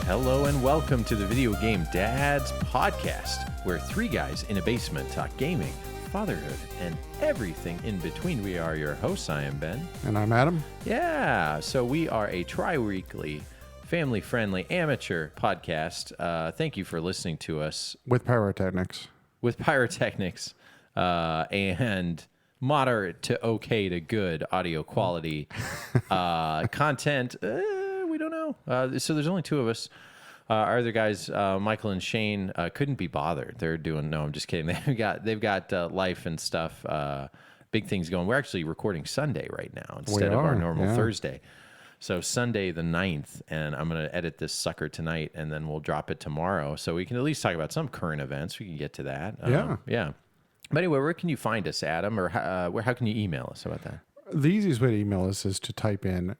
Hello and welcome to the Video Game Dads podcast, where three guys in a basement talk gaming, fatherhood, and everything in between. We are your hosts. I am Ben. And I'm Adam. Yeah, so we are a tri-weekly, family-friendly amateur podcast. Thank you for listening to us. With pyrotechnics. And moderate to okay to good audio quality. Content, we don't know. So there's only two of us. Our other guys, Michael and Shane, couldn't be bothered. They're doing, no, I'm just kidding. They've got life and stuff, big things going. We're actually recording Sunday right now instead of our normal Thursday. So Sunday the 9th, and I'm going to edit this sucker tonight, and then we'll drop it tomorrow. So we can at least talk about some current events. We can get to that. Yeah. But anyway, where can you find us, Adam? Or how can you email us about that? The easiest way to email us is to type in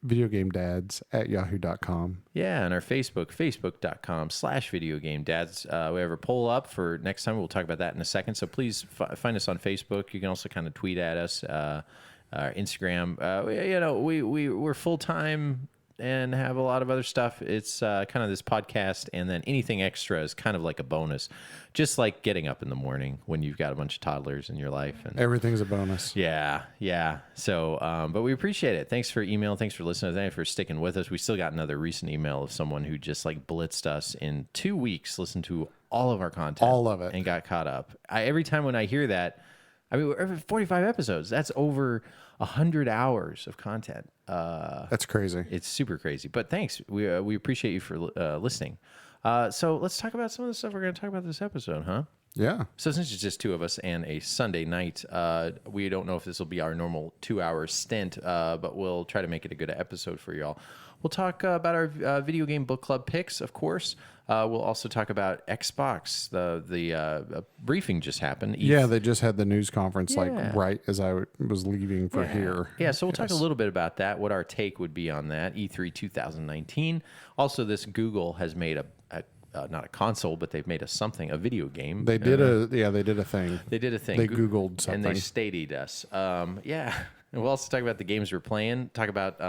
videogamedads@yahoo.com. Yeah, and our facebook.com/videogamedads. We have a poll up for next time. We'll talk about that in a second. So please find us on Facebook. You can also kind of tweet at us, Instagram. We're full-time and have a lot of other stuff. It's kind of this podcast, and then anything extra is kind of like a bonus, just like getting up in the morning when you've got a bunch of toddlers in your life. And everything's a bonus. Yeah. So, but we appreciate it. Thanks for email. Thanks for listening. Thanks for sticking with us. We still got another recent email of someone who just like blitzed us in 2 weeks, listened to all of our content. All of it. And got caught up. Every time when I hear that, I mean, we're 45 episodes. That's over 100 hours of content. That's crazy. It's super crazy. But thanks. We appreciate you for listening. So let's talk about some of the stuff we're going to talk about this episode, huh? Yeah. So since it's just two of us and a Sunday night, we don't know if this will be our normal 2-hour stint, but we'll try to make it a good episode for y'all. We'll talk about our video game book club picks, of course. We'll also talk about Xbox. The briefing just happened. Yeah, they just had the news conference right as I was leaving for here. Yeah, so we'll talk a little bit about that, what our take would be on that, E3 2019. Also, this Google has made not a console, but they've made a video game. They did a thing. They did a thing. They Googled something. And they stadied us. And we'll also talk about the games we're playing, talk about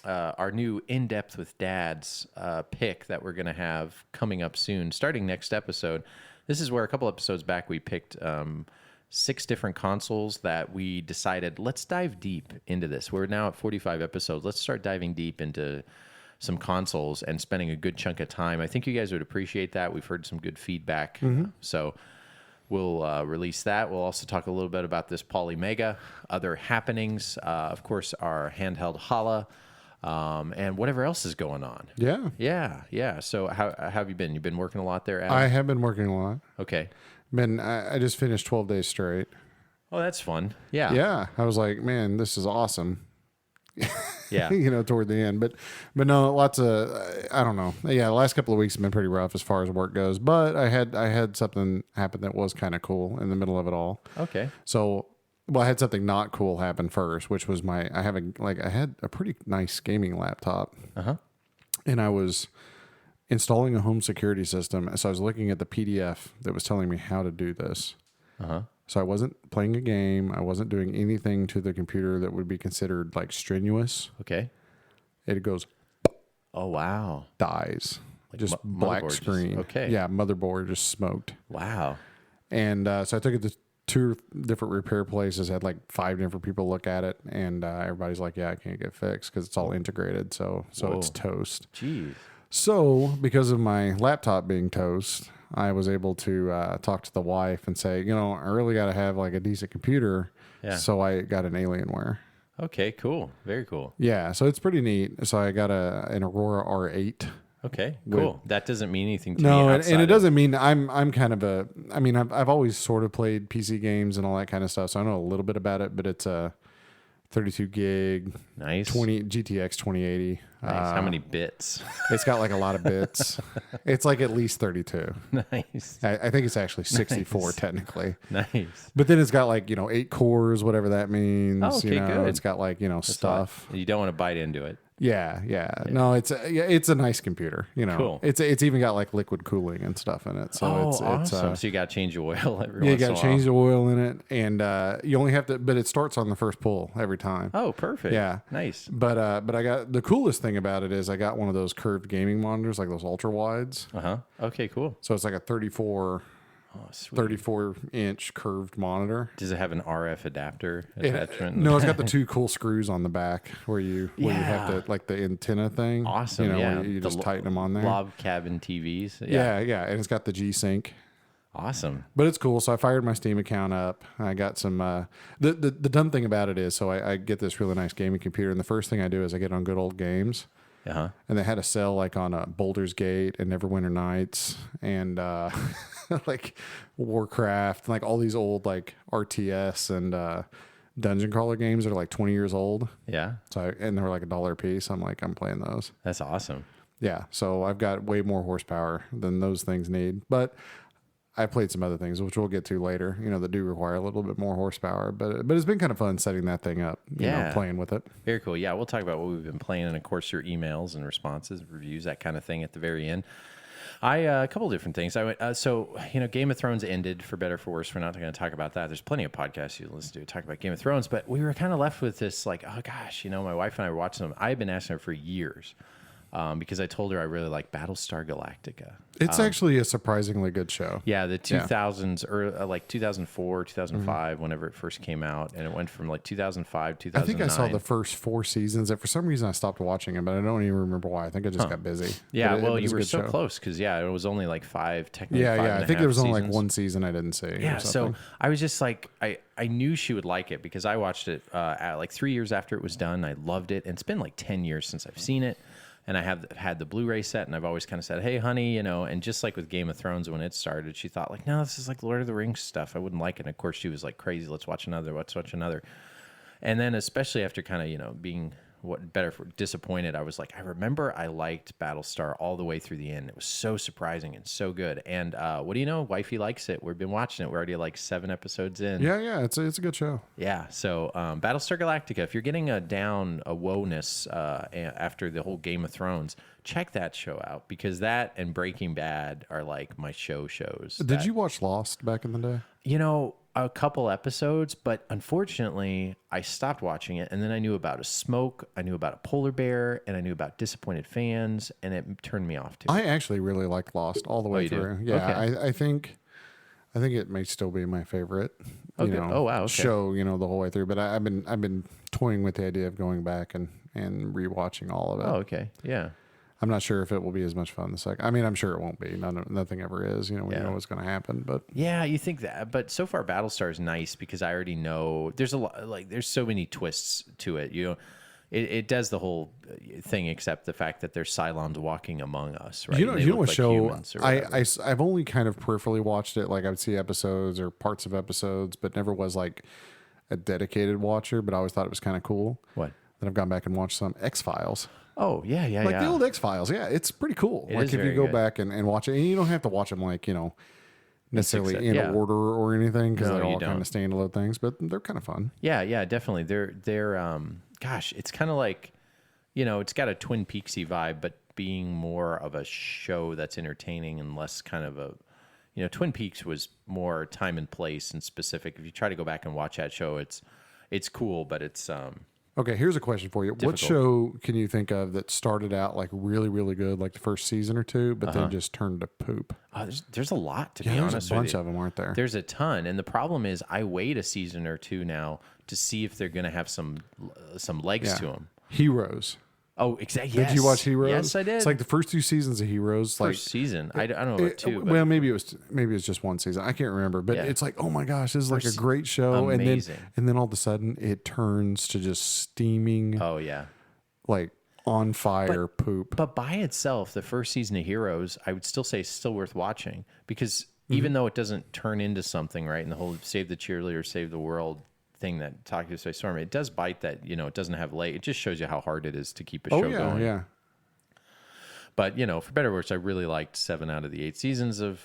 our new In-Depth with Dads pick that we're going to have coming up soon, starting next episode. This is where a couple episodes back we picked 6 different consoles that we decided, let's dive deep into this. We're now at 45 episodes. Let's start diving deep into some consoles and spending a good chunk of time. I think you guys would appreciate that. We've heard some good feedback. So we'll release that. We'll also talk a little bit about this Polymega, other happenings, of course, our handheld Hala, and whatever else is going on. Yeah. So how have you been? You've been working a lot there, Adam? I have been working a lot. Okay. I just finished 12 days straight. Oh, that's fun. Yeah. Yeah. I was like, man, this is awesome. Yeah. Toward the end. But no, lots of, I don't know. Yeah, the last couple of weeks have been pretty rough as far as work goes. But I had something happen that was kind of cool in the middle of it all. Okay. So, I had something not cool happen first, which was I had a pretty nice gaming laptop. And I was installing a home security system. So I was looking at the PDF that was telling me how to do this. So I wasn't playing a game. I wasn't doing anything to the computer that would be considered like strenuous. Okay. It goes. Oh, wow. Dies. Like just black screen. Okay. Yeah, motherboard just smoked. Wow. And so I took it to 2 different repair places, had like 5 different people look at it, and everybody's like, yeah, I can't get fixed because it's all integrated. So it's toast. Jeez. So because of my laptop being toast, I was able to talk to the wife and say, I really got to have like a decent computer. Yeah. So I got an Alienware. Okay, cool. Very cool. Yeah, so it's pretty neat. So I got an Aurora R8. Okay, cool. That doesn't mean anything to me. No, and it doesn't mean I'm kind of I've always sort of played PC games and all that kind of stuff, so I know a little bit about it, but it's a 32 gig, nice, GTX 2080. Nice. How many bits? It's got like a lot of bits. It's like at least 32. Nice. I think it's actually 64 technically. Nice. But then it's got like 8 cores, whatever that means. Oh, okay, good. It's got like stuff. You don't want to bite into it. Yeah. No, it's a nice computer. Cool. It's even got like liquid cooling and stuff in it. So it's awesome. So you got to change the oil every you once got in a to while. change the oil in it, and you only have to. But it starts on the first pull every time. Oh, perfect. Yeah. Nice. But I got the coolest thing about it is I got one of those curved gaming monitors, like those ultra wides. Okay, cool. So it's like a 34 Sweet. 34-inch curved monitor. Does it have an RF adapter attachment? No, it's got the two cool screws on the back where you have to, like, the antenna thing. Awesome. Where you just tighten them on there. Log cabin TVs. Yeah, and it's got the G-Sync. Awesome. But it's cool. So I fired my Steam account up. I got some. The dumb thing about it is, so I get this really nice gaming computer, and the first thing I do is I get on Good Old Games. And they had a sale like on Baldur's Gate and Neverwinter Nights and like Warcraft and like all these old like RTS and dungeon crawler games that are like 20 years old. Yeah. So and they're like $1 a piece. I'm playing those. That's awesome. Yeah. So I've got way more horsepower than those things need. But I played some other things, which we'll get to later, that do require a little bit more horsepower. But it's been kind of fun setting that thing up, playing with it. Very cool. Yeah, we'll talk about what we've been playing and, of course, your emails and responses, reviews, that kind of thing at the very end. A couple of different things. I went, Game of Thrones ended, for better or for worse. We're not going to talk about that. There's plenty of podcasts you listen to talk about Game of Thrones, but we were kind of left with this, like, oh gosh, my wife and I were watching them. I've been asking her for years. Because I told her I really like Battlestar Galactica. It's actually a surprisingly good show. Yeah, the 2000s, or like 2004, 2005, whenever it first came out. And it went from like 2005, 2009. I think I saw the first 4 seasons. And for some reason, I stopped watching it, but I don't even remember why. I think I just got busy. Yeah, it you were so show. close because, it was only like 5, technically. Yeah. I think there was only like seasons. 1 season I didn't see. Yeah, so I was just like, I knew she would like it because I watched it at like 3 years after it was done. I loved it. And it's been like 10 years since I've seen it. And I have had the Blu-ray set, and I've always kind of said, hey, honey, and just like with Game of Thrones when it started, she thought like, no, this is like Lord of the Rings stuff. I wouldn't like it. And of course, she was like, crazy, let's watch another. And then especially after kind of, being disappointed, I was like, I remember I liked Battlestar all the way through the end. It was so surprising and so good. And what do you know? Wifey likes it. We've been watching it. We're already like 7 episodes in. Yeah, it's a good show. Yeah, so Battlestar Galactica, if you're getting a woe-ness after the whole Game of Thrones, check that show out because that and Breaking Bad are like my shows. Did you watch Lost back in the day? A couple episodes, but unfortunately, I stopped watching it, and then I knew about a smoke, I knew about a polar bear, and I knew about disappointed fans, and it turned me off too. I actually really liked Lost all the way through. Do? Yeah, okay. I think it may still be my favorite. Okay. Okay. Show, the whole way through. But I've been toying with the idea of going back and rewatching all of it. Oh, okay. Yeah. I'm not sure if it will be as much fun the second. I mean, I'm sure it won't be. Nothing ever is. We know what's going to happen. But yeah, you think that. But so far, Battlestar is nice because I already know there's a lot. Like there's so many twists to it. It does the whole thing except the fact that there's Cylons walking among us. Right? You know what like show I've only kind of peripherally watched it. Like I would see episodes or parts of episodes, but never was like a dedicated watcher. But I always thought it was kind of cool. What? Then I've gone back and watched some X-Files. Oh, yeah. Like the old X-Files. Yeah, it's pretty cool. It like is if you very go good. back and watch it, and you don't have to watch them like, necessarily in order or anything because they're all kind of standalone things, but they're kind of fun. Yeah, definitely. They're gosh, it's kind of like, it's got a Twin Peaksy vibe, but being more of a show that's entertaining and less kind of a, Twin Peaks was more time and place and specific. If you try to go back and watch that show, it's cool, but it's Okay, here's a question for you. difficult. What show can you think of that started out like really, really good, like the first season or two, but then just turned to poop? There's a lot to be There's honest. a bunch with you. of them, aren't there? There's a ton, and the problem is I wait a season or two now to see if they're going to have some legs to them. Heroes. Oh, exactly. Yes. Did you watch Heroes? Yes, I did. It's like the first 2 seasons of Heroes. First season. I don't know about 2. But Well, maybe it was just 1 season. I can't remember, but it's like, oh my gosh, this is like a great show, amazing. and then all of a sudden it turns to just steaming. Oh yeah. Like on fire poop. But by itself, the first season of Heroes, I would still say is still worth watching because even though it doesn't turn into something, right, and the whole save the cheerleader, save the world thing that Tokyo Space Storm, it does bite that, it doesn't have leg. It just shows you how hard it is to keep a show going. Yeah. But for better or worse, I really liked 7 out of the 8 seasons of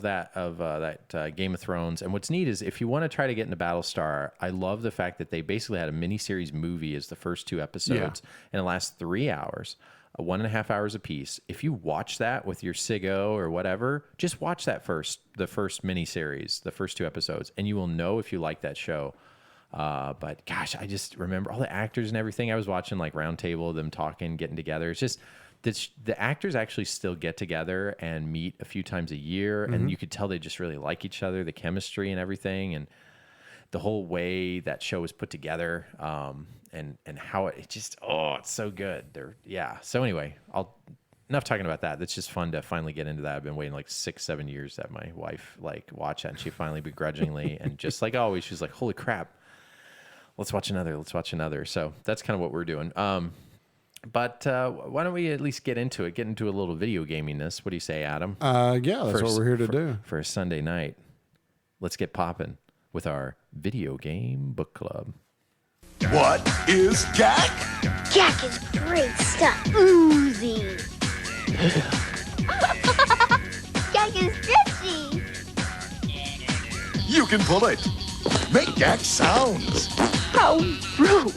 that Game of Thrones. And what's neat is if you want to try to get into Battlestar, I love the fact that they basically had a miniseries movie as the first 2 episodes, and it lasts 3 hours, 1.5 hours a piece. If you watch that with your Sigo or whatever, just watch the first miniseries, the first 2 episodes, and you will know if you like that show. But gosh, I just remember all the actors and everything. I was watching like Roundtable, them talking, getting together. It's just the actors actually still get together and meet a few times a year, and you could tell they just really like each other, the chemistry and everything, and the whole way that show was put together, and how it just it's so good. So anyway, enough talking about that. It's just fun to finally get into that. I've been waiting like 6-7 years that my wife watch that, and she finally begrudgingly and just like always, she's like, "Holy crap, let's watch another." So that's kind of what we're doing. But why don't we at least get into a little video gaminess? What do you say, Adam? Yeah, that's what we're here to do. For a Sunday night. Let's get popping with our video game book club. What is GAC? GAC is great stuff. Oozy. GAC is stretchy. You can pull it. Make GAC sounds. How rude.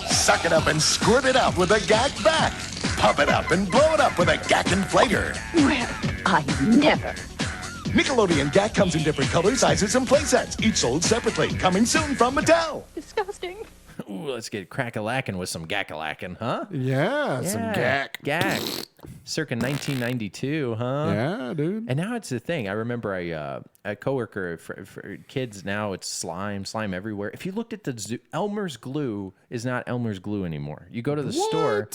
Suck it up and squirt it out with a GAC back. Pump it up and blow it up with a GAC inflator. Well, I never. Nickelodeon GAC comes in different colors, sizes, and playsets, each sold separately. Coming soon from Mattel. Disgusting. Ooh, let's get crack-a-lackin' with some gack-a-lackin', huh? Yeah, some GAC. GAC. Circa 1992, huh? Yeah, dude. And now it's the thing. I remember a coworker for kids now. It's slime everywhere. If you looked at the Elmer's glue is not Elmer's glue anymore. You go to the store,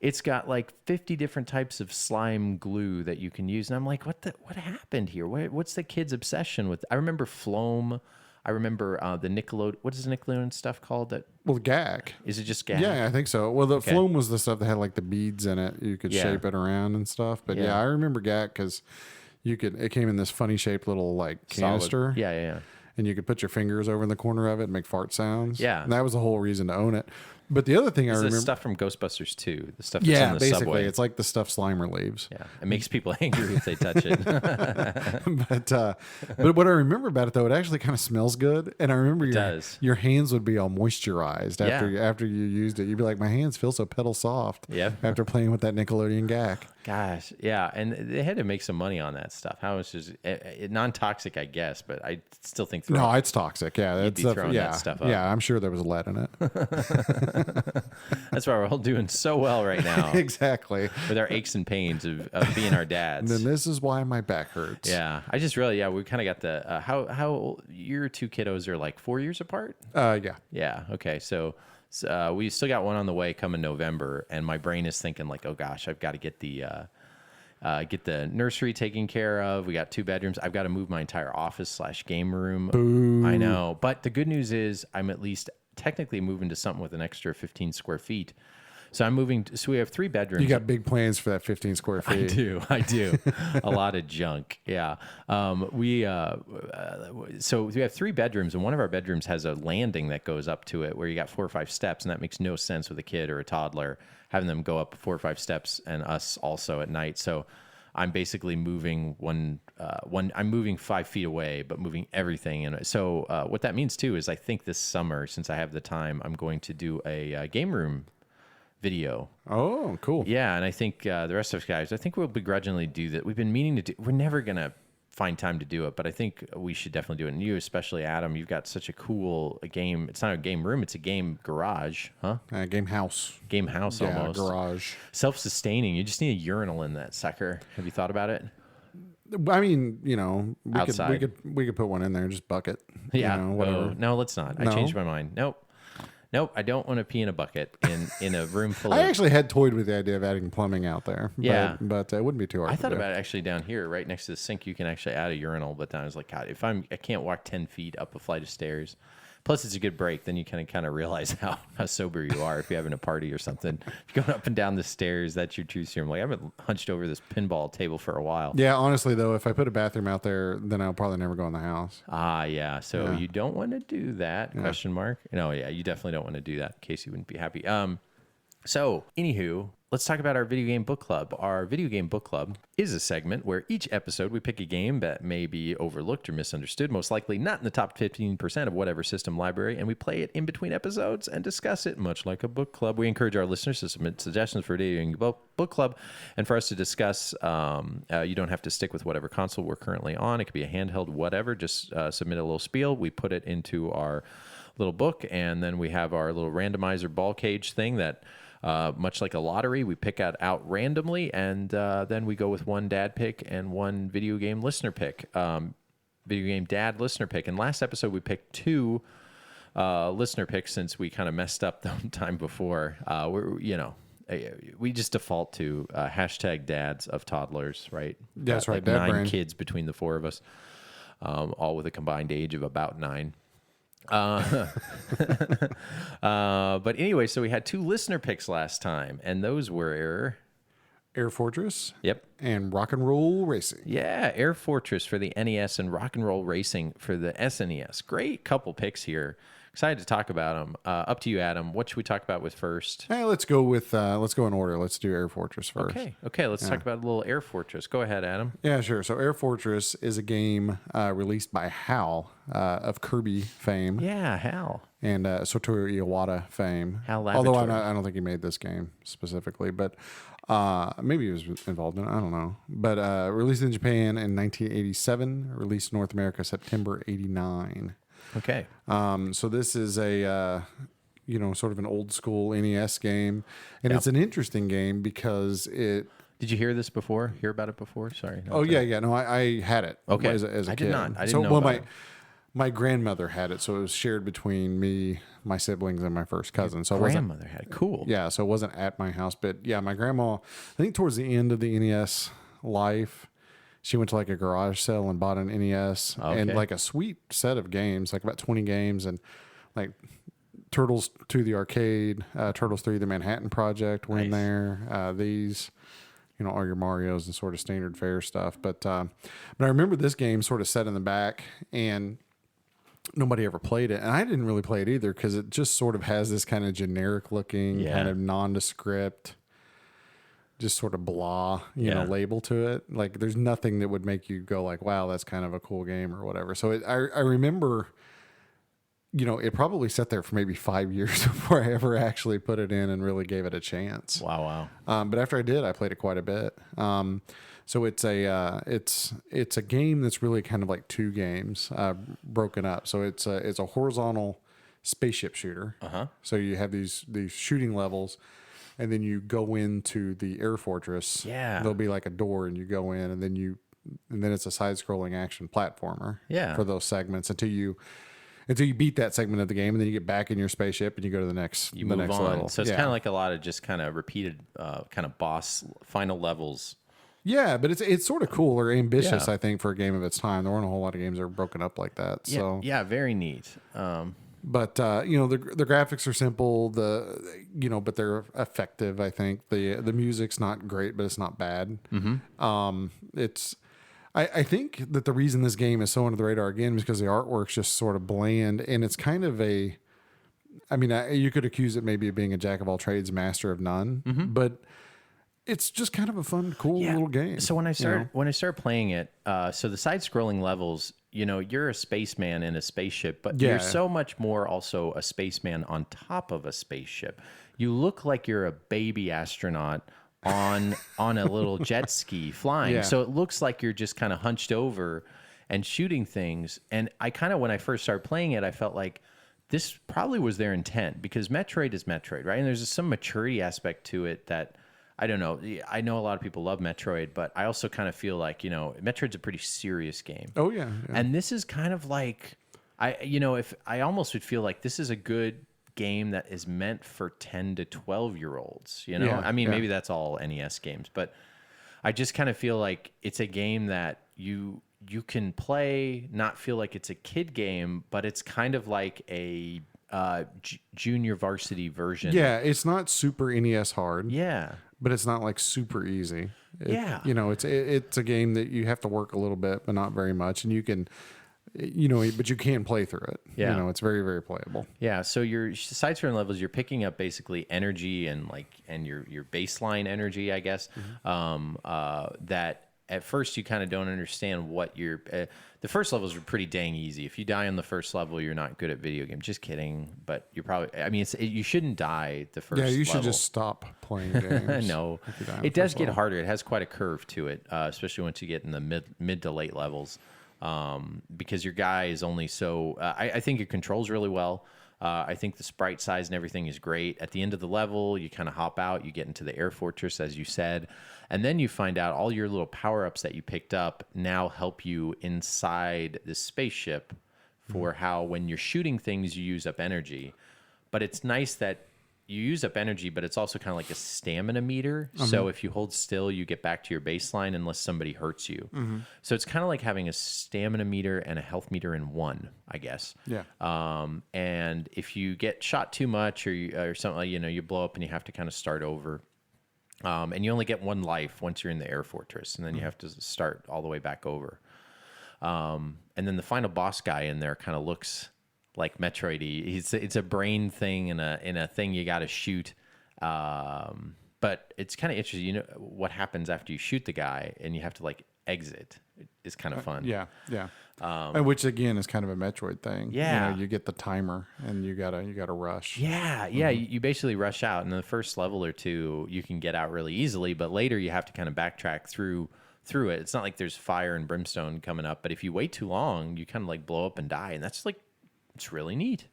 it's got like 50 different types of slime glue that you can use, and I'm like, what happened here? What's the kids' obsession with? I remember Floam. I remember the Nickelodeon. What is the Nickelodeon stuff called? Well, GAC. Is it just GAC? Yeah, I think so. Well, the Floam was the stuff that had like the beads in it. You could shape it around and stuff. But yeah, I remember GAC because it came in this funny shaped little like canister. Solid. Yeah. And you could put your fingers over in the corner of it and make fart sounds. Yeah. And that was the whole reason to own it. But the other thing I remember... the stuff from Ghostbusters 2. The stuff that's in the basically. subway. It's like the stuff Slimer leaves. Yeah. It makes people angry if they touch it. But what I remember about it, though, it actually kind of smells good. And I remember your hands would be all moisturized after you used it. You'd be like, my hands feel so pedal soft after playing with that Nickelodeon GAC. Gosh, yeah. And they had to make some money on that stuff. How much is it? Non-toxic, I guess, but I still think... No, it's toxic. Yeah. You'd be throwing that stuff up. Yeah, I'm sure there was lead in it. That's why we're all doing so well right now. Exactly. With our aches and pains of being our dads. And then this is why my back hurts. Yeah. I just really, we kind of got the, how old, your 2 kiddos are like 4 years apart? Yeah. Yeah. Okay. So we still got one on the way coming November, and my brain is thinking like, oh gosh, I've got to get the nursery taken care of. We got 2 bedrooms. I've got to move my entire office / game room. Boo. I know. But the good news is I'm at least technically moving to something with an extra 15 square feet. So I'm moving. So we have 3 bedrooms. You got big plans for that 15 square feet. I do. A lot of junk. Yeah. So we have 3 bedrooms, and one of our bedrooms has a landing that goes up to it where you got 4 or 5 steps, and that makes no sense with a kid or a toddler having them go up 4 or 5 steps and us also at night. So I'm basically moving I'm moving 5 feet away, but moving everything. And so what that means too is I think this summer, since I have the time, I'm going to do a game room video. Oh, cool. Yeah, and I think the rest of us guys, I think we'll begrudgingly do that. We've been meaning to do. We're never gonna find time to do it, but I think we should definitely do it. And you, especially Adam, you've got such a cool game. It's not a game room; it's a game garage, huh? Game house. Game house, almost. Garage. Self-sustaining. You just need a urinal in that sucker. Have you thought about it? I mean, Outside. we could put one in there and just bucket. Yeah. Whatever. Oh, no, let's not. I changed my mind. Nope, I don't want to pee in a bucket in a room full of... I actually had toyed with the idea of adding plumbing out there. Yeah. But it wouldn't be too hard I thought about it actually down here, right next to the sink, you can actually add a urinal, but then I was like, God, if I can't walk 10 feet up a flight of stairs, plus it's a good break, then you kind of realize how sober you are if you're having a party or something. If you're going up and down the stairs, that's your true serum. Like, I've been hunched over this pinball table for a while. Yeah, honestly, though, if I put a bathroom out there, then I'll probably never go in the house. Ah, yeah. So you don't want to do that, question mark? No, yeah, you definitely don't want to do that in case you wouldn't be happy. So, anywho, let's talk about our video game book club. Our video game book club is a segment where each episode we pick a game that may be overlooked or misunderstood, most likely not in the top 15% of whatever system library, and we play it in between episodes and discuss it much like a book club. We encourage our listeners to submit suggestions for a video game book club and for us to discuss. You don't have to stick with whatever console we're currently on. It could be a handheld, whatever. Just submit a little spiel. We put it into our little book, and then we have our little randomizer ball cage thing that much like a lottery, we pick out randomly, and then we go with one dad pick and one video game listener pick, video game dad listener pick. And last episode we picked two listener picks since we kind of messed up the time before. We just default to hashtag dads of toddlers, right? That's right. Like Dad 9 brain. kids between the four of us, all with a combined age of about 9. But anyway, so we had 2 listener picks last time, and those were Air Fortress. Yep. And Rock and Roll Racing. Yeah, Air Fortress for the NES and Rock and Roll Racing for the SNES. Great couple picks here. Excited to talk about them. Up to you, Adam. What should we talk about with first? Hey, let's go in order. Let's do Air Fortress first. Okay. Let's talk about a little Air Fortress. Go ahead, Adam. Yeah, sure. So Air Fortress is a game released by HAL of Kirby fame. Yeah, Hal. And Satoru Iwata fame. HAL Although Laboratory. I don't think he made this game specifically, but maybe he was involved in it. I don't know. But released in Japan in 1987, released in North America September 89. Okay. So this is a sort of an old school NES game, and it's an interesting game because it. Did you hear about it before? Sorry. No, I had it. Okay. as a kid. I did not. I didn't know about it. My grandmother had it, so it was shared between me, my siblings, and my first cousin. So Grandmother had it. Cool. Yeah, so it wasn't at my house, but yeah, my grandma. I think towards the end of the NES life, she went to like a garage sale and bought an NES and like a sweet set of games, like about 20 games, and like Turtles 2 the arcade, Turtles 3 the Manhattan Project were in there. These, all your Marios and sort of standard fare stuff. But I remember this game sort of set in the back, and nobody ever played it, and I didn't really play it either because it just sort of has this kind of generic looking, kind of nondescript, just sort of blah, label to it. Like there's nothing that would make you go like, wow, that's kind of a cool game or whatever. So I remember, it probably sat there for maybe 5 years before I ever actually put it in and really gave it a chance. Wow. But after I did, I played it quite a bit. So it's a game that's really kind of like 2 games broken up. So it's a horizontal spaceship shooter. So you have these shooting levels, and then you go into the Air Fortress. Yeah. There'll be like a door, and you go in, and then it's a side-scrolling action platformer. Yeah. For those segments until you beat that segment of the game, and then you get back in your spaceship and you go to the next Move next on. level. So it's kind of like a lot of just kind of repeated kind of boss final levels. Yeah, but it's sort of cool or ambitious, Yeah. I think, for a game of its time. There weren't a whole lot of games that were broken up like that. So Yeah, very neat. But the graphics are simple. But they're effective. I think the music's not great, but it's not bad. I think that the reason this game is so under the radar again is because the artwork's just sort of bland, and it's kind of you could accuse it maybe of being a jack of all trades, master of none, but it's just kind of a fun, cool little game. So when I started playing it, so the side-scrolling levels, you're a spaceman in a spaceship, but you're so much more also a spaceman on top of a spaceship. You look like you're a baby astronaut on a little jet ski flying. Yeah. So it looks like you're just kind of hunched over and shooting things. And I kind of, when I first started playing it, I felt like this probably was their intent, because Metroid is Metroid, right? And there's some maturity aspect to it that, I don't know. I know a lot of people love Metroid, but I also kind of feel like, Metroid's a pretty serious game. Oh yeah. And this is kind of like, if I almost would feel like this is a good game that is meant for 10 to 12-year-olds, maybe that's all NES games, but I just kind of feel like it's a game that you can play, not feel like it's a kid game, but it's kind of like a junior varsity version. Yeah, it's not super NES hard. Yeah. But it's not like super easy. Yeah. It's a game that you have to work a little bit, but not very much. And you can, but you can play through it. Yeah. It's very, very playable. Yeah, so your side scrolling levels, you're picking up basically energy and your baseline energy, I guess. That at first you kind of don't understand what your the first levels are pretty dang easy. If you die on the first level, you're not good at video games. Just kidding, but you're probably. I mean, you shouldn't die the first. Yeah, you should level. just stop playing games. No, it does get harder. It has quite a curve to it, especially once you get in the mid to late levels. Because your guy is only so. I think it controls really well. I think the sprite size and everything is great. At the end of the level, you kind of hop out, you get into the air fortress, as you said, and then you find out all your little power ups that you picked up now help you inside this spaceship for how when you're shooting things, you use up energy. But it's nice that you use up energy, but it's also kind of like a stamina meter. So if you hold still, you get back to your baseline unless somebody hurts you. So it's kind of like having a stamina meter and a health meter in one, I guess. Yeah. And if you get shot too much or something, like, you blow up and you have to kind of start over. And you only get one life once you're in the air fortress, and then you have to start all the way back over. And then the final boss guy in there kind of looks like Metroid-y. It's a brain thing and a thing you got to shoot. But it's kind of interesting. What happens after you shoot the guy and you have to exit. It's kind of fun. Yeah. And which again is kind of a Metroid thing. Yeah. You get the timer and you gotta rush. Yeah. You basically rush out. In the first level or two, you can get out really easily, but later you have to kind of backtrack through it. It's not like there's fire and brimstone coming up, but if you wait too long, you kind of blow up and die, and that's it's really neat.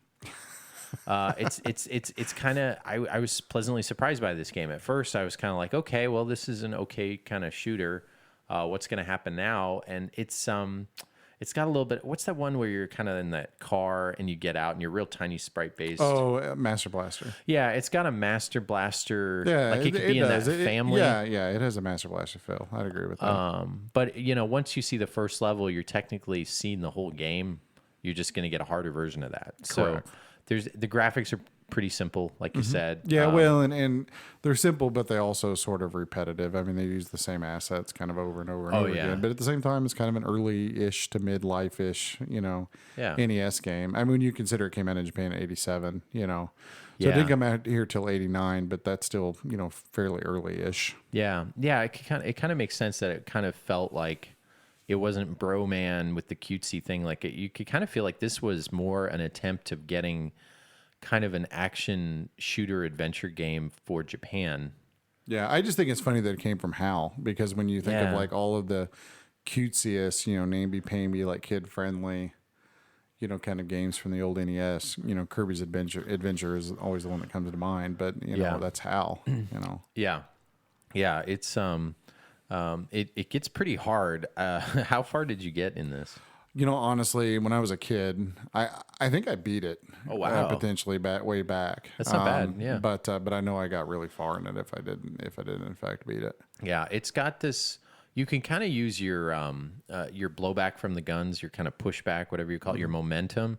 It's kind of I was pleasantly surprised by this game. At first, I was kind of like, okay, well, this is an okay kind of shooter. What's going to happen now? And it's got a little bit. What's that one where you're kind of in that car and you get out and you're real tiny sprite based? Oh, Master Blaster. Yeah, it's got a Master Blaster. Yeah, it could be in that family. Yeah, it has a Master Blaster feel. I'd agree with that. But once you see the first level, you're technically seeing the whole game. You're just going to get a harder version of that. Correct. So the graphics are pretty simple, like you said. Yeah, well, and they're simple, but they also sort of repetitive. I mean, they use the same assets kind of over and over and over again. But at the same time, it's kind of an early-ish to mid-life-ish, NES game. I mean, when you consider it came out in Japan in '87, So it didn't come out here till '89, but that's still, fairly early-ish. Yeah. It kind of makes sense that it kind of felt like it wasn't Bro Man with the cutesy thing. You could kind of feel like this was more an attempt of getting kind of an action shooter adventure game for Japan. Yeah, I just think it's funny that it came from HAL, because when you think of all of the cutesiest, namby-pamby, kid friendly, kind of games from the old NES, Kirby's Adventure is always the one that comes to mind, but that's HAL, Yeah. It's it gets pretty hard. How far did you get in this? Honestly, when I was a kid, I think I beat it. Oh wow! Potentially way back. That's not bad. Yeah. But I know I got really far in it if I didn't in fact beat it. Yeah, it's got this. You can kind of use your blowback from the guns, your kind of pushback, whatever you call it, your momentum,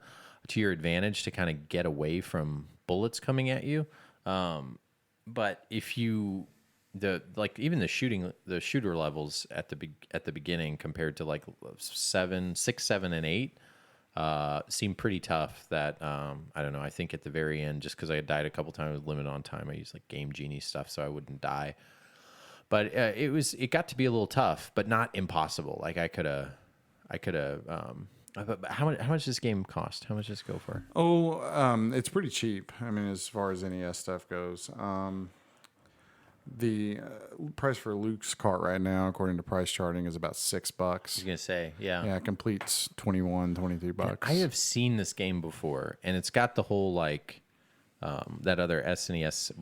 to your advantage to kind of get away from bullets coming at you. But if you even the shooter levels at the beginning compared to 6, 7, and 8 seem pretty tough. That I don't know. I think at the very end, just because I had died a couple times with limit on time, I used Game Genie stuff so I wouldn't die. But it got to be a little tough, but not impossible. I could have. How much does this game cost? How much does it go for? It's pretty cheap. I mean, as far as NES stuff goes. The price for Luke's cart right now, according to price charting, is about $6. I was gonna say, yeah. Yeah, it completes $23. I have seen this game before, and it's got the whole that other SNES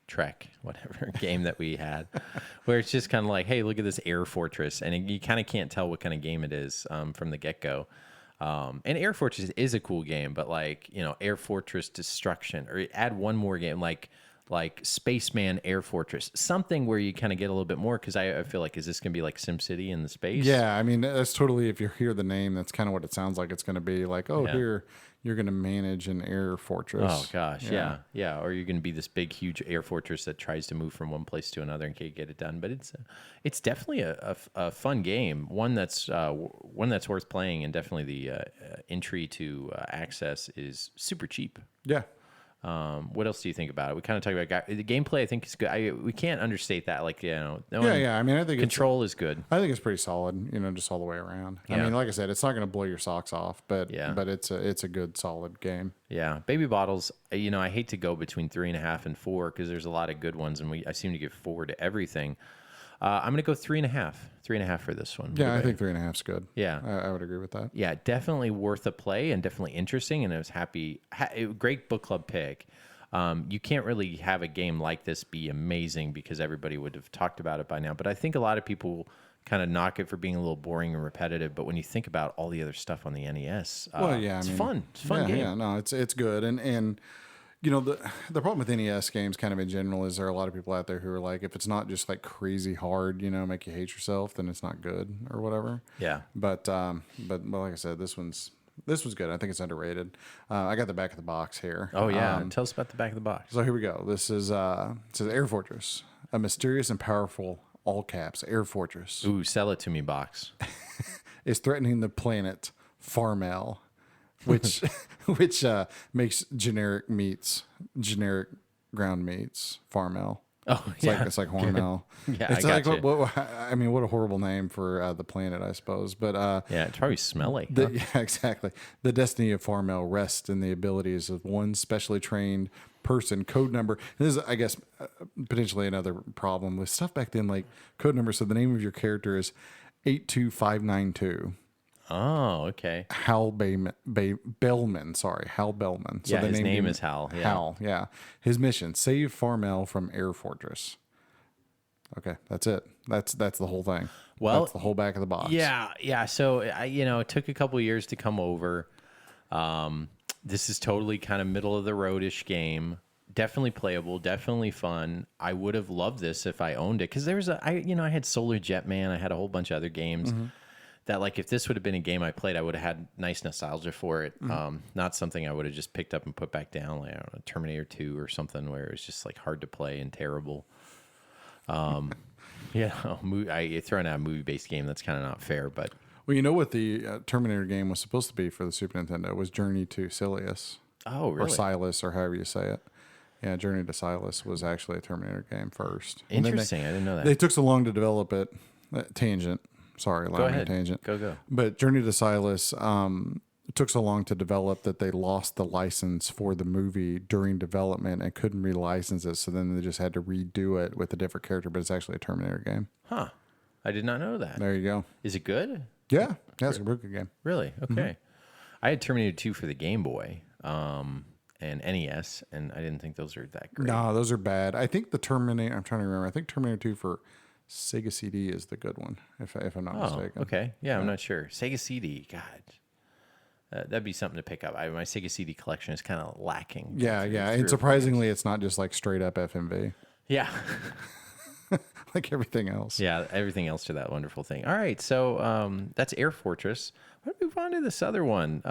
Trek, whatever game that we had, where it's just kind of hey, look at this air fortress, and you kind of can't tell what kind of game it is from the get-go. And Air Fortress is a cool game, but Air Fortress Destruction, or add one more game like Spaceman Air Fortress, something where you kind of get a little bit more. Because I feel like, is this going to be like SimCity in the space? Yeah, I mean, that's totally, if you hear the name, that's kind of what it sounds like it's going to be. Like, oh, Yeah. here, you're going to manage an air fortress. Oh gosh, yeah. Or you're going to be this big, huge air fortress that tries to move from one place to another and can't get it done. But it's definitely a fun game, one that's worth playing, and definitely the entry to access is super cheap. Yeah. What else do you think about it? We kind of talked about the gameplay. I think is good. We can't understate that. Like, Yeah. I mean, I think control is good. I think it's pretty solid, just all the way around. I Yeah. mean, like I said, it's not going to blow your socks off, but Yeah. but it's a good solid game. Yeah, Baby Bottles. I hate to go between 3.5 and 4 because there's a lot of good ones, and I seem to give 4 to everything. I'm gonna go 3.5. 3.5 for this one. Yeah, I think 3.5 is good. Yeah. I would agree with that. Yeah, definitely worth a play and definitely interesting. And I was happy. Great book club pick. You can't really have a game like this be amazing because everybody would have talked about it by now. But I think a lot of people kind of knock it for being a little boring and repetitive. But when you think about all the other stuff on the NES, it's fun. It's a fun game. Yeah, no, it's good. And the problem with NES games kind of in general is there are a lot of people out there who are like, if it's not just like crazy hard, make you hate yourself, then it's not good or whatever. Yeah. But like I said, this was good. I think it's underrated. I got the back of the box here. Oh yeah. Tell us about the back of the box. So here we go. This is it says Air Fortress, a mysterious and powerful, all caps, Air Fortress Ooh, sell it to me, box. is threatening the planet Farmel, which makes generic ground meats, Farmel. Oh, It's like Hormel. Yeah, it's I like gotcha. what a horrible name for the planet, I suppose. But Yeah, it's probably smelly. Huh? yeah, exactly. The destiny of Farmel rests in the abilities of one specially trained person. Code number. This is, I guess, potentially another problem with stuff back then, like code number. So the name of your character is 82592. Oh, okay. Hal Bellman. Sorry, Hal Bellman. So Yeah, they his named name him is Hal. Yeah. Hal, yeah. His mission: save Farmel from Air Fortress. Okay, that's it. That's the whole thing. Well, that's the whole back of the box. Yeah. So it took a couple years to come over. This is totally kind of middle of the roadish game. Definitely playable. Definitely fun. I would have loved this if I owned it because I had Solar Jetman. I had a whole bunch of other games. That, like, if this would have been a game I played, I would have had nice nostalgia for it. Not something I would have just picked up and put back down, like, I don't know, Terminator 2 or something where it was just like hard to play and terrible. I throwing out a movie-based game, that's kind of not fair, but Well, you know what the Terminator game was supposed to be for the Super Nintendo was Journey to Silius. oh, really? Or Silas, or however you say it. Yeah, Journey to Silas was actually a Terminator game first. And then Interesting. I didn't know that. They took so long to develop it. Tangent. Sorry, Go allowing a ahead. tangent. Go. But Journey to Silas took so long to develop that they lost the license for the movie during development and couldn't relicense it. So then they just had to redo it with a different character, but it's actually a Terminator game. Huh. I did not know that. There you go. Is it good? Yeah, it's a really good game. Really? Okay. I had Terminator 2 for the Game Boy and NES, and I didn't think those are that great. No, those are bad. I think the Terminator, I'm trying to remember, I think Terminator 2 for Sega CD is the good one, if I'm not mistaken. Okay. Yeah, I'm not sure. Sega CD, God. That'd be something to pick up. My Sega CD collection is kind of lacking. Yeah. And surprisingly, it's not just like straight up FMV Yeah. like everything else. Yeah, everything else to that wonderful thing. All right, so that's Air Fortress. Why don't we move on to this other one?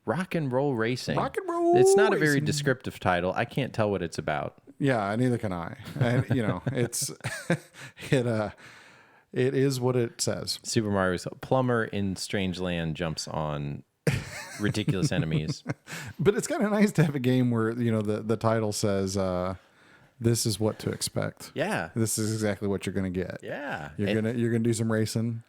Rock and Roll Racing. Rock and Roll It's not a very Racing. descriptive title. I can't tell what it's about. Yeah, neither can I. And, it's it is what it says. Super Mario's plumber in Strange Land jumps on ridiculous enemies. But it's kind of nice to have a game where the title says this is what to expect. Yeah. This is exactly what you're going to get. Yeah. You're going to do some racing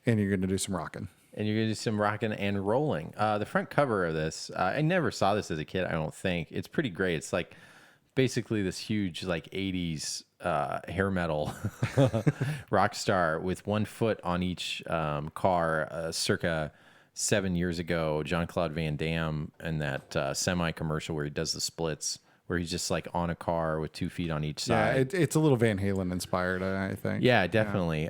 and you're going to do some rocking. And you're going to do some rocking and rolling. The front cover of this, I never saw this as a kid, I don't think. It's pretty great. It's like basically this huge like 80s hair metal rock star with one foot on each car, circa 7 years ago. Jean-Claude Van Damme in that semi commercial where he does the splits where he's just like on a car with 2 feet on each Yeah, side. it's a little Van Halen inspired, I think. Yeah, definitely.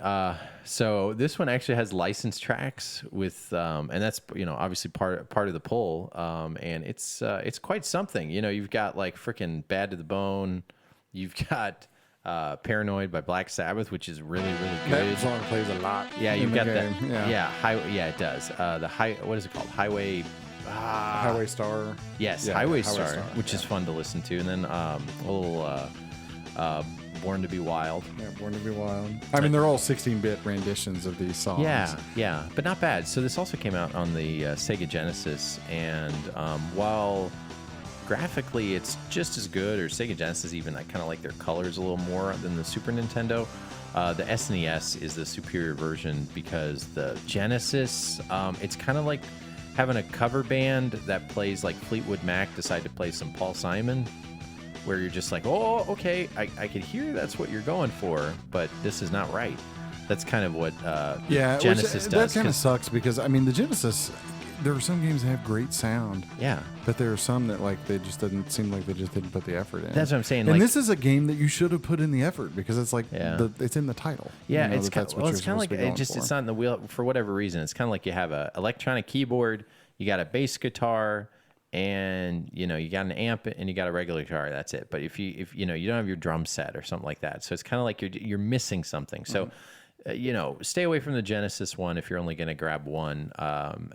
So this one actually has licensed tracks with, and that's obviously part of the pull. And it's quite something. You've got like freaking Bad to the Bone. You've got Paranoid by Black Sabbath, which is really good. That song plays a lot. Yeah, you've in got the that. game. Yeah, it does. What is it called? Highway Star. Yes, Yeah, Highway Highway Star, which is fun to listen to, and then a little Born to Be Wild. Yeah, Born to Be Wild. I mean, they're all 16-bit renditions of these songs. Yeah, but not bad. So this also came out on the Sega Genesis, and while graphically it's just as good, or Sega Genesis even, I kind of like their colors a little more than the Super Nintendo. The SNES is the superior version because the Genesis, it's kind of like having a cover band that plays like Fleetwood Mac decide to play some Paul Simon, where you're just like, oh, okay, I could hear that's what you're going for, but this is not right. That's kind of what Genesis does. That kind of sucks because, I mean, the Genesis, there are some games that have great sound. Yeah. But there are some that, like, they just didn't seem like they just didn't put the effort in. That's what I'm saying. And like, this is a game that you should have put in the effort because it's like, it's in the title. Yeah, You know it's kind of like, it's not in the wheel for whatever reason. It's kind of like you have a electronic keyboard, you got a bass guitar, and you got an amp and you got a regular guitar. That's it. But if you don't have your drum set or something like that, so it's kind of like you're missing something. So stay away from the Genesis one if you're only going to grab one,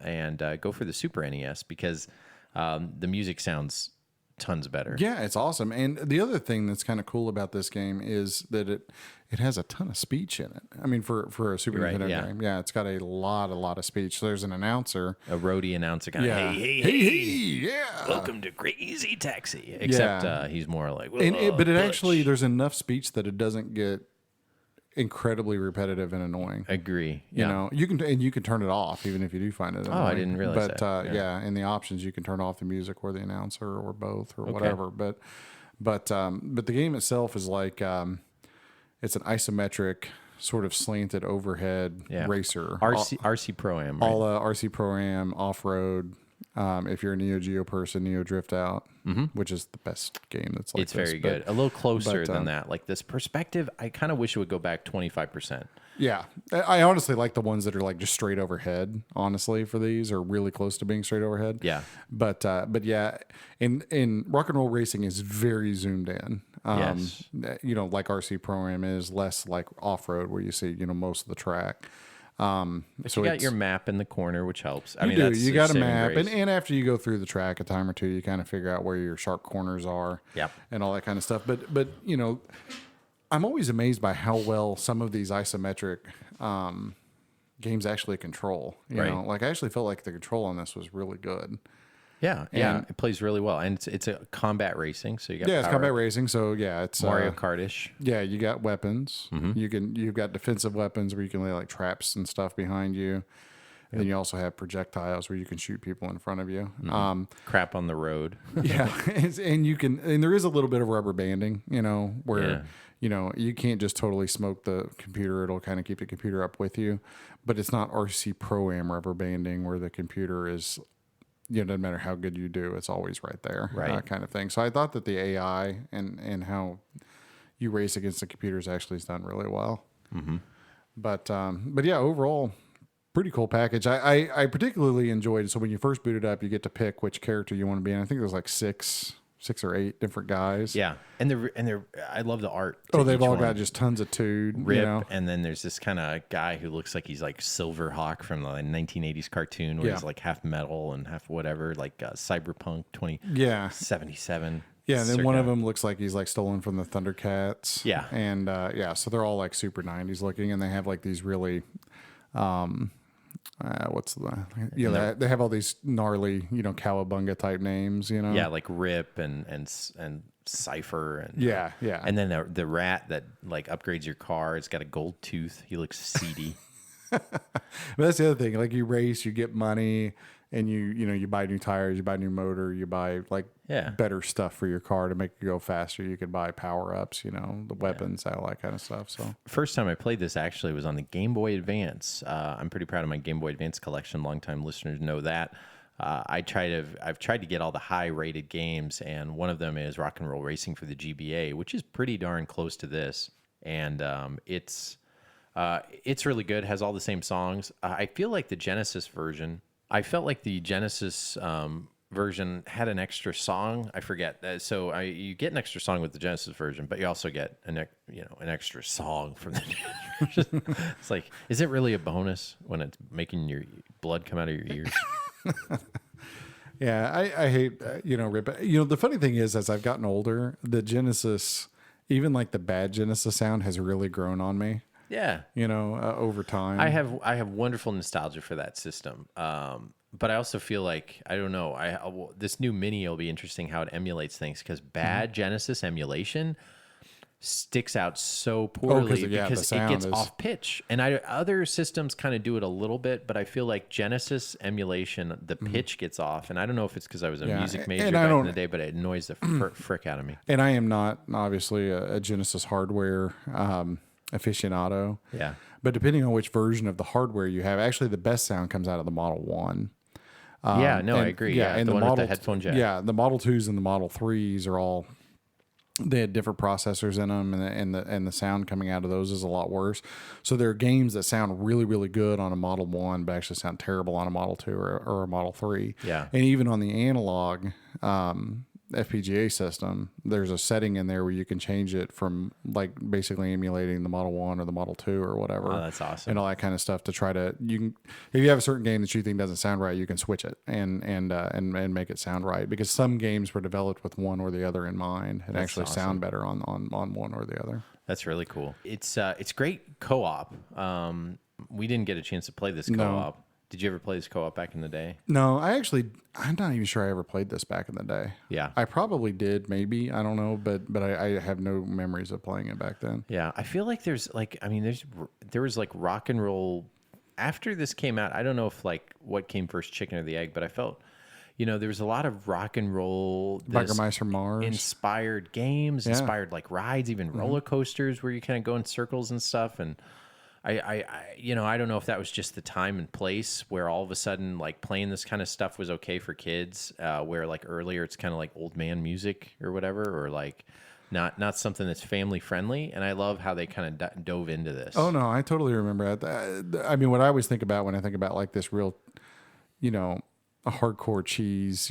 and go for the Super NES because the music sounds tons better. Yeah, it's awesome. And the other thing that's kind of cool about this game is that it has a ton of speech in it. I mean, for a Super Nintendo game, it's got a lot of speech. So there's an announcer, a roadie announcer, kind of hey, welcome to Crazy Taxi. Except he's more like, but it actually there's enough speech that it doesn't get incredibly repetitive and annoying. Agree. You know, you can turn it off even if you do find it annoying. Oh, I didn't realize but, that. in the options you can turn off the music or the announcer or both or whatever. But the game itself is like it's an isometric sort of slanted overhead racer. RC Pro-Am, right? All RC Pro-Am off-road. If you're a Neo Geo person, Neo Drift Out, which is the best game that's like it's very good. A little closer than that. Like this perspective, I kind of wish it would go back 25%. Yeah. I honestly like the ones that are like just straight overhead, honestly, for these, or really close to being straight overhead. Yeah. But yeah, in rock and roll racing is very zoomed in. Yes. Like RC Pro-Am is less like off-road where you see, most of the track. But so you got your map in the corner, which helps. You got a map, and after you go through the track a time or two, you kind of figure out where your sharp corners are, and all that kind of stuff. But I'm always amazed by how well some of these isometric games actually control. You know, like I actually felt like the control on this was really good. Yeah, it plays really well, and it's a combat racing, so you got it's combat racing, so it's Mario Kart-ish. Yeah, you got weapons. You've got defensive weapons where you can lay like traps and stuff behind you. And then you also have projectiles where you can shoot people in front of you. Crap on the road. and there is a little bit of rubber banding, where you can't just totally smoke the computer. It'll kind of keep the computer up with you, but it's not RC Pro-Am rubber banding where the computer is. Doesn't matter how good you do, it's always right there, kind of thing. So I thought that the AI and how you race against the computers actually is done really well. But yeah, overall, pretty cool package. I particularly enjoyed it. So when you first boot it up, you get to pick which character you want to be in. I think there's like six or eight different guys. Yeah, and they're I love the art. They've all got just tons of tood. Rip, and then there's this kind of guy who looks like he's like Silverhawk from the 1980s cartoon, where he's like half metal and half whatever, like Cyberpunk 2077. Yeah, and then one of them looks like he's like stolen from the Thundercats. Yeah, and so they're all like super 90s looking, and they have like these really. They have all these gnarly, cowabunga type names, like Rip and Cypher and and then the rat that like upgrades your car. It's got a gold tooth. He looks seedy. But that's the other thing. Like you race, you get money, and you buy new tires, you buy new motor, you buy like better stuff for your car to make it go faster. You could buy power ups, the weapons, all that kind of stuff. So first time I played this actually was on the Game Boy Advance. I'm pretty proud of my Game Boy Advance collection. Longtime listeners know that. I've tried to get all the high rated games, and one of them is Rock and Roll Racing for the GBA, which is pretty darn close to this, and it's really good. Has all the same songs. I feel like the Genesis version. I felt like the Genesis version had an extra song. I forget. You get an extra song with the Genesis version, but you also get an extra song from the Genesis version. It's like, is it really a bonus when it's making your blood come out of your ears? Yeah, I hate rip. The funny thing is, as I've gotten older, the Genesis, even like the bad Genesis sound, has really grown on me. Yeah, over time. I have wonderful nostalgia for that system. But I also feel like, I don't know, this new Mini will be interesting how it emulates things, because bad Genesis emulation sticks out so poorly because it gets off pitch. And other systems kind of do it a little bit, but I feel like Genesis emulation, the pitch gets off. And I don't know if it's because I was a music major back in the day, but it annoys the frick out of me. And I am not obviously a Genesis hardware aficionado. Yeah. But depending on which version of the hardware you have, actually the best sound comes out of the Model 1. I agree. Yeah, and the one with the headphone jack. Yeah, the Model 2s and the Model 3s are all, they had different processors in them, and the sound coming out of those is a lot worse. So there are games that sound really, really good on a Model 1, but actually sound terrible on a Model 2 or a Model 3. Yeah. And even on the analog FPGA system, there's a setting in there where you can change it from like basically emulating the Model 1 or the Model 2 or whatever. Oh, that's awesome. And all that kind of stuff to try to, if you have a certain game that you think doesn't sound right, you can switch it and make it sound right, because some games were developed with one or the other in mind and actually sound better on one or the other. That's really cool. It's great co-op. We didn't get a chance to play this co-op. No. Did you ever play this co-op back in the day? No, I'm not even sure I ever played this back in the day. Yeah. I probably did, maybe. I don't know, but I have no memories of playing it back then. Yeah. I feel like there was like rock and roll. After this came out, I don't know if like what came first, chicken or the egg, but I felt, there was a lot of rock and roll. Biker Mars. Inspired games, inspired like rides, even roller coasters where you kind of go in circles and stuff. And I don't know if that was just the time and place where all of a sudden like playing this kind of stuff was okay for kids, where like earlier it's kind of like old man music or whatever, or like not something that's family friendly. And I love how they kind of dove into this. Oh no, I totally remember that. I mean, what I always think about when I think about like this real, a hardcore cheese,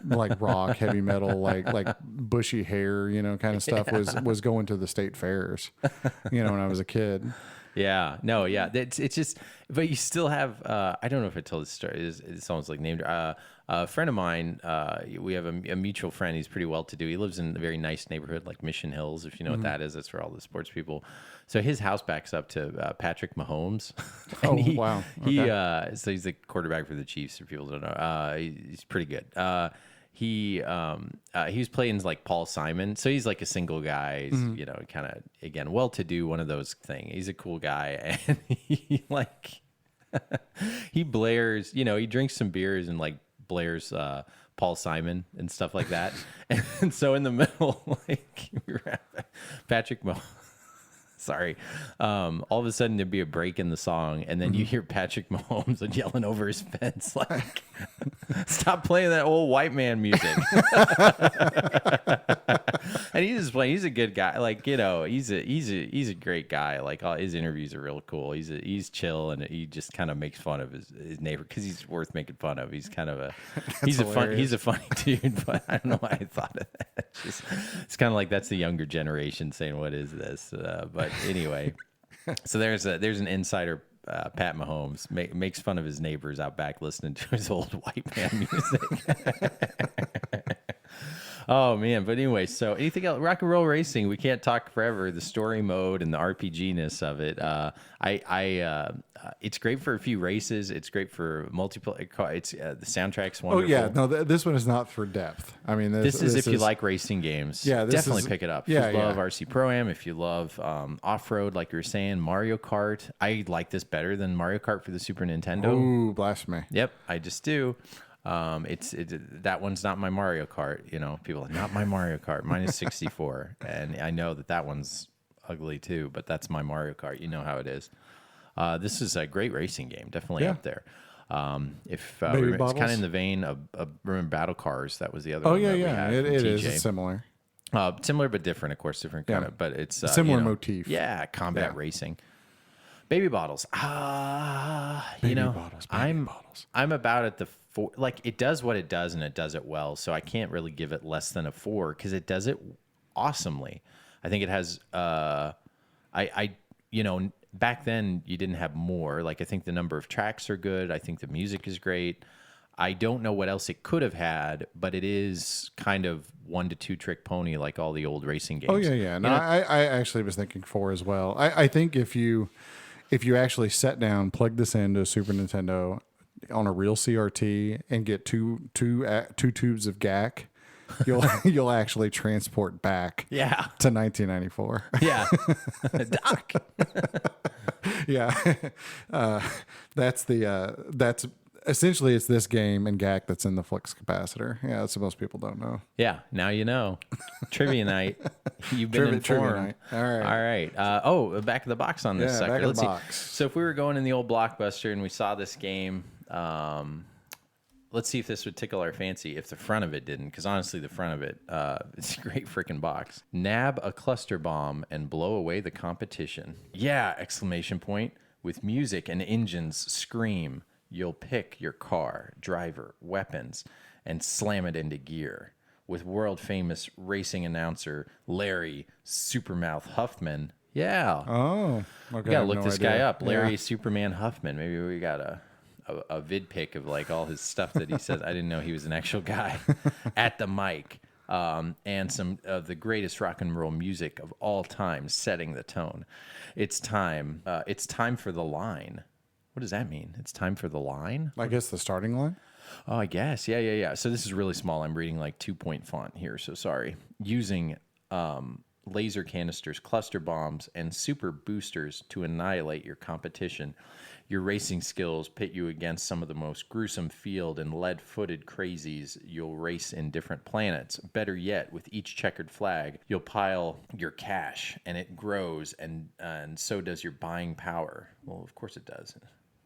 like rock, heavy metal, like bushy hair, kind of stuff was going to the state fairs, when I was a kid. Yeah, no, yeah. It's just, but you still have, I don't know if I told this story. It's almost like named a friend of mine. We have a mutual friend. He's pretty well to do. He lives in a very nice neighborhood like Mission Hills, if you know what that is. That's where all the sports people. So his house backs up to Patrick Mahomes. Wow. Okay. So he's the quarterback for the Chiefs, if people don't know. He's pretty good. He was playing like Paul Simon, so he's like a single guy. He's, kind of again well-to-do, one of those things. He's a cool guy, and he like he blares. He drinks some beers and like blares Paul Simon and stuff like that. And so in the middle, like we were at Patrick Mahomes. Sorry. All of a sudden there'd be a break in the song, and then you hear Patrick Mahomes yelling over his fence like, "Stop playing that old white man music." And he's just playing. He's a good guy. Like, he's a great guy. Like, all his interviews are real cool. He's chill, and he just kind of makes fun of his neighbor because he's worth making fun of. He's kind of he's a funny dude, but I don't know why I thought of that. It's kind of like that's the younger generation saying, "What is this?" But anyway, so there's an insider. Pat Mahomes makes fun of his neighbors out back listening to his old white man music. Oh man, but anyway, so anything else? Rock and Roll Racing, we can't talk forever. The story mode and the RPG-ness of it. It's great for a few races. It's great for multiplayer. It's the soundtrack's wonderful. Oh yeah, no, this one is not for depth. I mean, this is if you like racing games. Yeah, definitely pick it up. If you love RC Pro-Am, if you love off-road, like you were saying, Mario Kart. I like this better than Mario Kart for the Super Nintendo. Ooh, blasphemy! Yep, I just do. That one's not my Mario Kart. People are not my Mario Kart. Mine is 64, and I know that one's ugly too. But that's my Mario Kart. You know how it is. This is a great racing game. Definitely up there. If Baby it's kind bottles? of in the vein of remember Battle Cars, that was the other Oh one. yeah, that we yeah. had It from is TJ. It's similar. Similar but different, of course, different kind Yeah. of. But it's Similar motif. Yeah, combat Yeah. racing. Baby bottles. Baby bottles. Baby bottles. I'm about at the 4. Like it does what it does and it does it well. So I can't really give it less than a 4 because it does it awesomely. I think it has. Back then you didn't have more. Like I think the number of tracks are good. I think the music is great. I don't know what else it could have had, but it is kind of 1 to 2 trick pony like all the old racing games. Oh yeah, yeah. No, I actually was thinking 4 as well. I think if you actually sat down, plug this into a Super Nintendo on a real CRT, and get two tubes of GAC, you'll actually transport back. Yeah. To 1994. Yeah. Doc. Yeah. That's essentially it's this game and GAC that's in the flux capacitor. Yeah, that's what most people don't know. Yeah, now you know. Trivia night. You've been informed. Trivia night. All right. Back of the box on this Yeah, sucker. back of Let's the see. box. So if we were going in the old Blockbuster and we saw this game, let's see if this would tickle our fancy. If the front of it didn't, because honestly, the front of it, it's a great freaking box. Nab a cluster bomb and blow away the competition. Yeah! Exclamation point. With music and engines scream. You'll pick your car, driver, weapons, and slam it into gear. With world-famous racing announcer Larry Supermouth Huffman. Yeah. Oh, okay. We gotta look this guy up. Larry Yeah. Superman Huffman. Maybe we got a vid pic of like all his stuff that he says. I didn't know he was an actual guy at the mic. And some of the greatest rock and roll music of all time setting the tone. It's time. It's time for the line. What does that mean? It's time for the line? I guess the starting line. Oh, I guess. Yeah. So this is really small. I'm reading like 2-point font here, so sorry. Using laser canisters, cluster bombs, and super boosters to annihilate your competition. Your racing skills pit you against some of the most gruesome field and lead-footed crazies. You'll race in different planets. Better yet, with each checkered flag, you'll pile your cash, and it grows, and so does your buying power. Well, of course it does.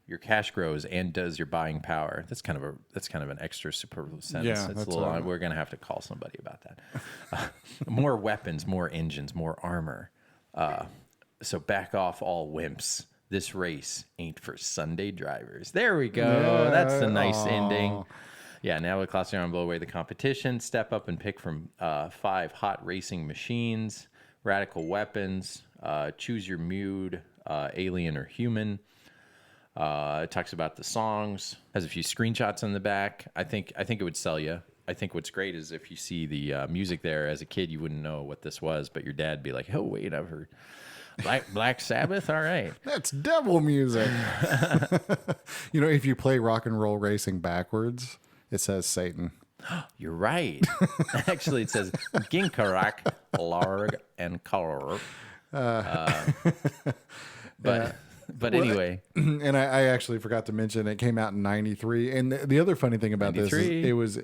Your cash grows and does your buying power. That's kind of an extra superfluous sentence. Yeah, that's that's a little. We're gonna have to call somebody about that. More weapons, more engines, more armor. So back off, all wimps. This race ain't for Sunday drivers. There we go. Yeah, That's a nice aw. ending. Yeah, now with Cluster and blow away the competition. Step up and pick from 5 hot racing machines, radical weapons. Choose your mood, alien or human. It talks about the songs. Has a few screenshots on the back. I think it would sell you. I think what's great is if you see the music there as a kid, you wouldn't know what this was, but your dad'd be like, "Oh wait, I've heard Black Sabbath. All right, That's devil music." If you play rock and roll racing backwards, it says Satan. you're right." Actually, it says Ginkarak, Larg, and Color. But anyway, And I actually forgot to mention it came out in '93. And the other funny thing about this 93. is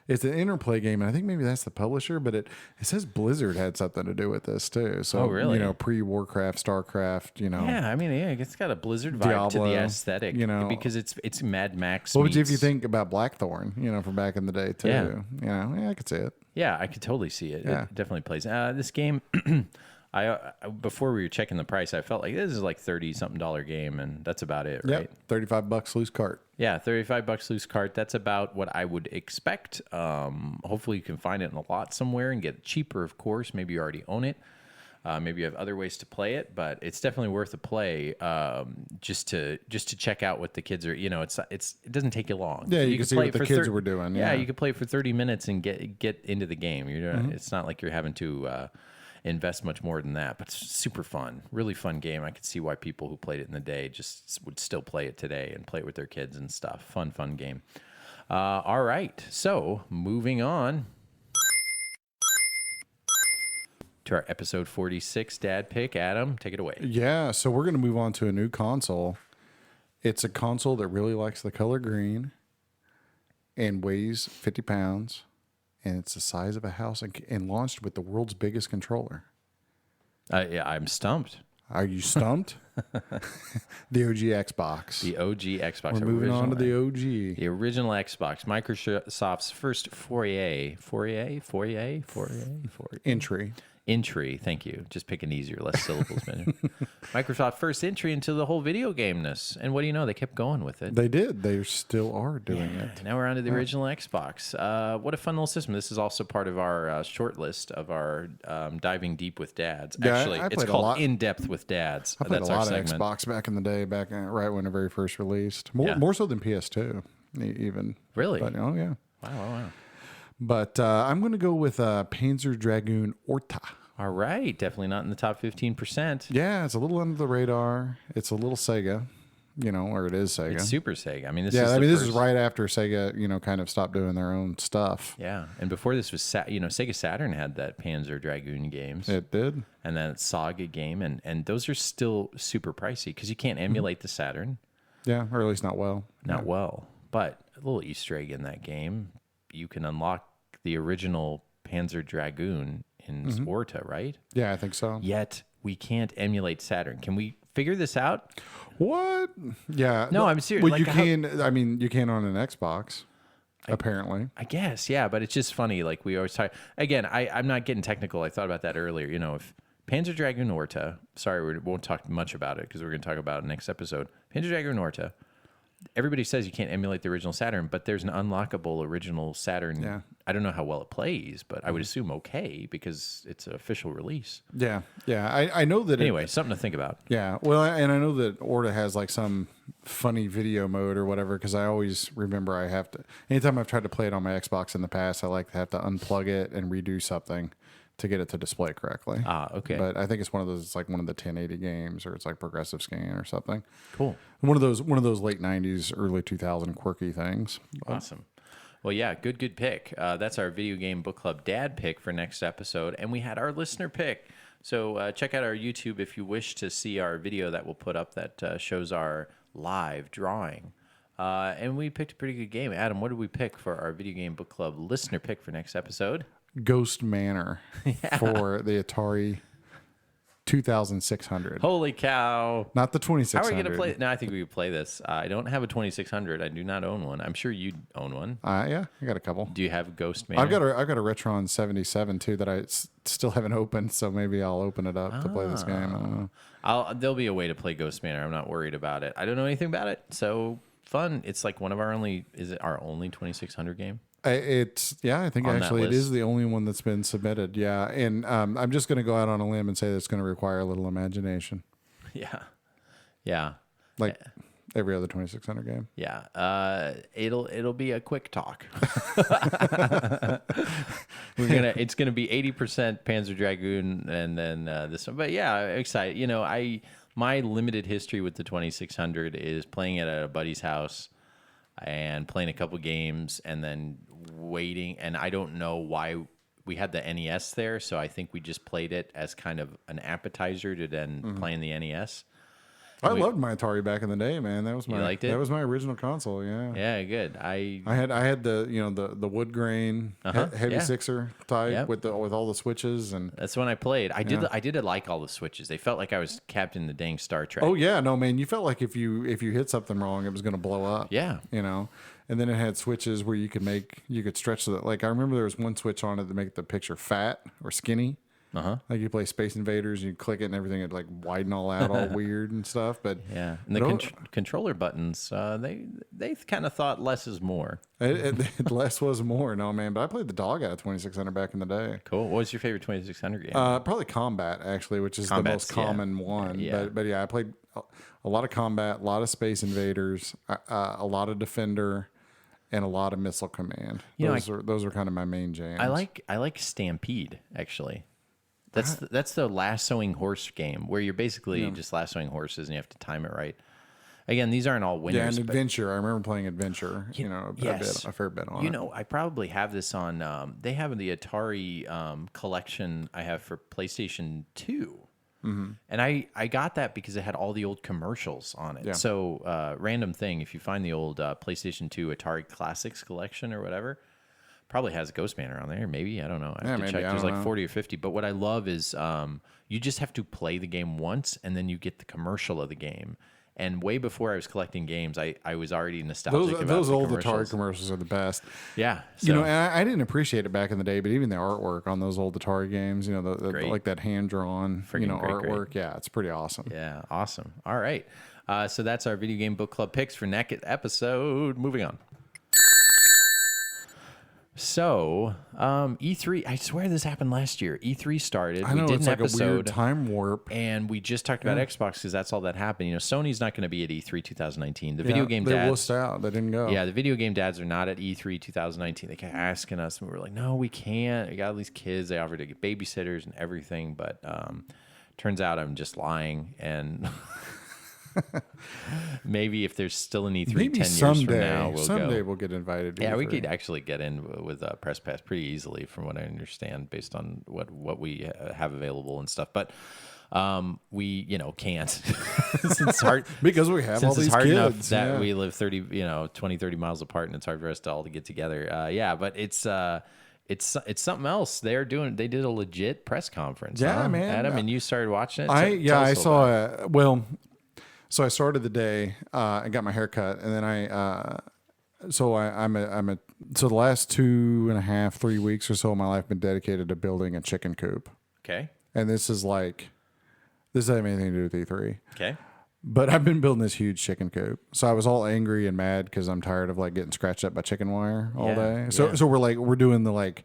it's an Interplay game, and I think maybe that's the publisher, but it says Blizzard had something to do with this too. So Oh, really? pre-Warcraft, StarCraft, yeah, I mean, it's got a Blizzard vibe to Diablo, the aesthetic, because it's Mad Max. What would you if you meets- think about Blackthorn, from back in the day too? Yeah. I could see it. Yeah, I could totally see it. Yeah. It definitely plays. This game, I before we were checking the price, I felt like this is like $30-something game, and that's about it, right? Yep, $35 loose cart. Yeah, $35 loose cart. That's about what I would expect. Hopefully, you can find it in a lot somewhere and get it cheaper. Of course, maybe you already own it. Maybe you have other ways to play it, but it's definitely worth a play. Just to check out what the kids are. It doesn't take you long. Yeah, you can see play what it the for kids were doing. Yeah, Yeah. you could play it for 30 minutes and get into the game. It's not like you're having to invest much more than that, but it's super fun, really fun game. I could see why people who played it in the day just would still play it today and play it with their kids and stuff. Fun game. All right, so moving on to our episode 46 dad pick. Adam, take it away. Yeah, so we're going to move on to a new console. It's a console that really likes the color green and weighs 50 pounds. And it's the size of a house and launched with the world's biggest controller. Yeah, I'm stumped. Are you stumped? The OG Xbox. The OG Xbox. We're moving on to the OG. The original Xbox. Microsoft's first foray. Entry, thank you. Just pick an easier, less syllables, man. Microsoft first entry into the whole video gameness. And what do you know? They kept going with it. They did. They still are doing it. Now we're on to the original Xbox. What a fun little system. This is also part of our short list of our diving deep with dads. Yeah, Actually, I it's played a called lot. In Depth with Dads. I played That's a our lot of segment. Xbox back in the day, right when it very first released. More so than PS2, even. Really? But, oh, yeah. Wow. But I'm going to go with Panzer Dragoon Orta. All right. Definitely not in the top 15%. Yeah, it's a little under the radar. It's a little Sega, or it is Sega. It's Super Sega. I mean, this this is first- right after Sega, kind of stopped doing their own stuff. Yeah, and before this was, Sega Saturn had that Panzer Dragoon games. It did. And then Saga game, and those are still super pricey because you can't emulate the Saturn. Yeah, or at least not well. Not well. But a little Easter egg in that game, you can unlock the original Panzer Dragoon in Orta, right? Yeah, I think so. Yet we can't emulate Saturn. Can we figure this out? What? Yeah. No, I'm serious. Well, Like, you can. I mean, you can on an Xbox. Apparently. I guess, yeah, but it's just funny. Like we always talk. Again, I'm not getting technical. I thought about that earlier. If Panzer Dragoon Orta, sorry, we won't talk much about it because we're going to talk about it next episode. Panzer Dragoon Orta. Everybody says you can't emulate the original Saturn, but there's an unlockable original Saturn. Yeah. I don't know how well it plays, but I would assume okay because it's an official release. Yeah. I know that. Anyway, something to think about. Yeah. Well, and I know that Orta has like some funny video mode or whatever because I always remember I have to. Anytime I've tried to play it on my Xbox in the past, I like to have to unplug it and redo something to get it to display correctly. Okay. But I think it's one of those. It's like one of the 1080 games, or it's like progressive scan or something. Cool. One of those late 90s, early 2000 quirky things. Awesome. Well, yeah, good pick. That's our video game book club dad pick for next episode, and we had our listener pick. So check out our YouTube if you wish to see our video that we'll put up that shows our live drawing. And we picked a pretty good game. Adam, what did we pick for our video game book club listener pick for next episode? Ghost Manor for the Atari 2600. Holy cow. Not the How are 2600. we going to play? No, I think we could play this. I don't have a 2600. I do not own one. I'm sure you own one. Yeah, I got a couple. Do you have Ghost Manor? I've got a Retron 77 too that I still haven't opened, so maybe I'll open it up to play this game. I don't know. There'll be a way to play Ghost Manor. I'm not worried about it. I don't know anything about it, so fun. It's like one of our only. Is it our only 2600 game? I think On that actually it list. is the only one that's been submitted. Yeah, and I'm just going to go out on a limb and say that it's going to require a little imagination, Yeah. like every other 2600 game. Yeah. It'll be a quick talk. It's gonna be 80% Panzer Dragoon and then this one. But yeah, excited. My limited history with the 2600 is playing it at a buddy's house and playing a couple games and then waiting. And I don't know why we had the NES there, so I think we just played it as kind of an appetizer to then playing the NES. I loved my Atari back in the day, man. That was my liked it? That was my original console. Yeah. Yeah, good. I had the the wood grain heavy yeah. sixer type Yep. with all the switches and. That's when I played. I did like all the switches. They felt like I was Captain the dang Star Trek. Oh yeah, no man, you felt like if you hit something wrong, it was going to blow up. Yeah. And then it had switches where you could stretch the, like I remember there was one switch on it to make the picture fat or skinny. Like you play Space Invaders, and you click it and everything would like widen all out, all weird and stuff. But Yeah, and the controller buttons, they kind of thought less is more. less was more. No man, but I played the dog out of 2600 back in the day. Cool. What was your favorite 2600 game? Probably Combat actually, which is the Combat's, most common one. Yeah. But yeah, I played a lot of Combat, a lot of Space Invaders, a lot of Defender, and a lot of Missile Command. Those are kind of my main jams. I like Stampede actually. That's the lassoing horse game where you're basically just lassoing horses and you have to time it right. Again, these aren't all winners. Yeah, and but- Adventure. I remember playing Adventure. yes. A fair bit on it. I probably have this on. They have the Atari collection I have for PlayStation 2. And I got that because it had all the old commercials on it. Yeah. So, random thing, if you find the old PlayStation 2 Atari Classics collection or whatever, Probably has Ghost Banner on there. Maybe. I don't know. I have to maybe, check. I There's don't like know. 40 or 50. But what I love is you just have to play the game once, and then you get the commercial of the game. And way before I was collecting games, I was already nostalgic about Those the old commercials. Atari commercials are the best. Yeah. So, You know, and I didn't appreciate it back in the day, but even the artwork on those old Atari games, you know, Great. like that hand drawn, Freaking great. artwork. Yeah, it's pretty awesome. yeah, awesome. All right. So that's our video game book club picks for next episode. Moving on. So, E3, I swear this happened last year. E3 started. I know we did it's an like episode, a weird time warp. and we just talked about Xbox because that's all that happened. You know, Sony's not going to be at E3 2019. The video game they dads, wussed out. They didn't go. yeah, the video game dads are not at E3 2019. They kept asking us, and we were like, no, we can't. We got all these kids. They offered to get babysitters and everything, but turns out I'm just lying. And maybe if there's still an E3 Maybe 10 years from someday, now, we'll someday go. we'll get invited. To Yeah, we E3. could actually get in with Press Pass pretty easily, from what I understand, based on what we have available and stuff. But we, can't since it's hard because we have all since it's these hard kids. enough that yeah. we live 20, 30 miles apart, and it's hard for us to all to get together. Yeah, but it's something else. They did a legit press conference. Yeah, huh? man. Adam, and you started watching it. I saw. So I started the day. I got my hair cut, and then so the last 2.5, 3 weeks or so of my life been dedicated to building a chicken coop, Okay. and this doesn't have anything to do with E3. Okay. But I've been building this huge chicken coop. So I was all angry and mad because I'm tired of like getting scratched up by chicken wire all Yeah, day. So yeah. so we're doing the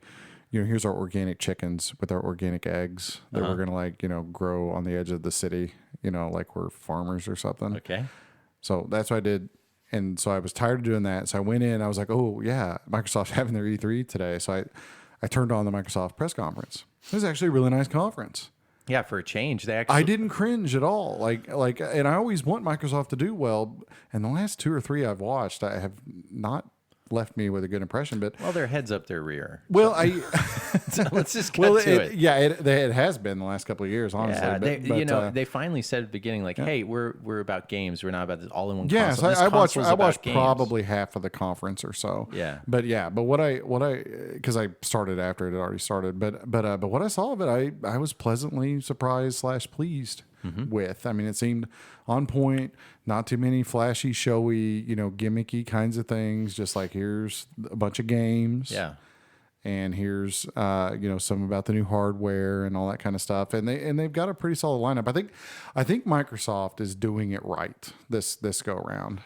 here's our organic chickens with our organic eggs that we're gonna grow on the edge of the city, like we're farmers or something. Okay. So that's what I did. And so I was tired of doing that. So I went in, I was like, oh yeah, Microsoft's having their E3 today. So I turned on the Microsoft press conference. It was actually a really nice conference. Yeah, for a change, they actually. I didn't cringe at all. And I always want Microsoft to do well. And the last 2 or 3 I've watched, I have not left me with a good impression. But Well, their heads up their rear. well, So let's just get to it. Yeah, it has been the last couple of years, honestly. Yeah, but, they finally said at the beginning, like, "Hey, we're about games. We're not about this all-in-one yeah, console." so This I watched console's about games. probably half of the conference or so. Yeah. but because I started after it had already started. But what I saw of it, I was pleasantly surprised / pleased with. I mean, it seemed on point. Not too many flashy, showy, gimmicky kinds of things. Just like here's a bunch of games. Yeah. And here's some about the new hardware and all that kind of stuff, and they've got a pretty solid lineup. I think Microsoft is doing it right this go around.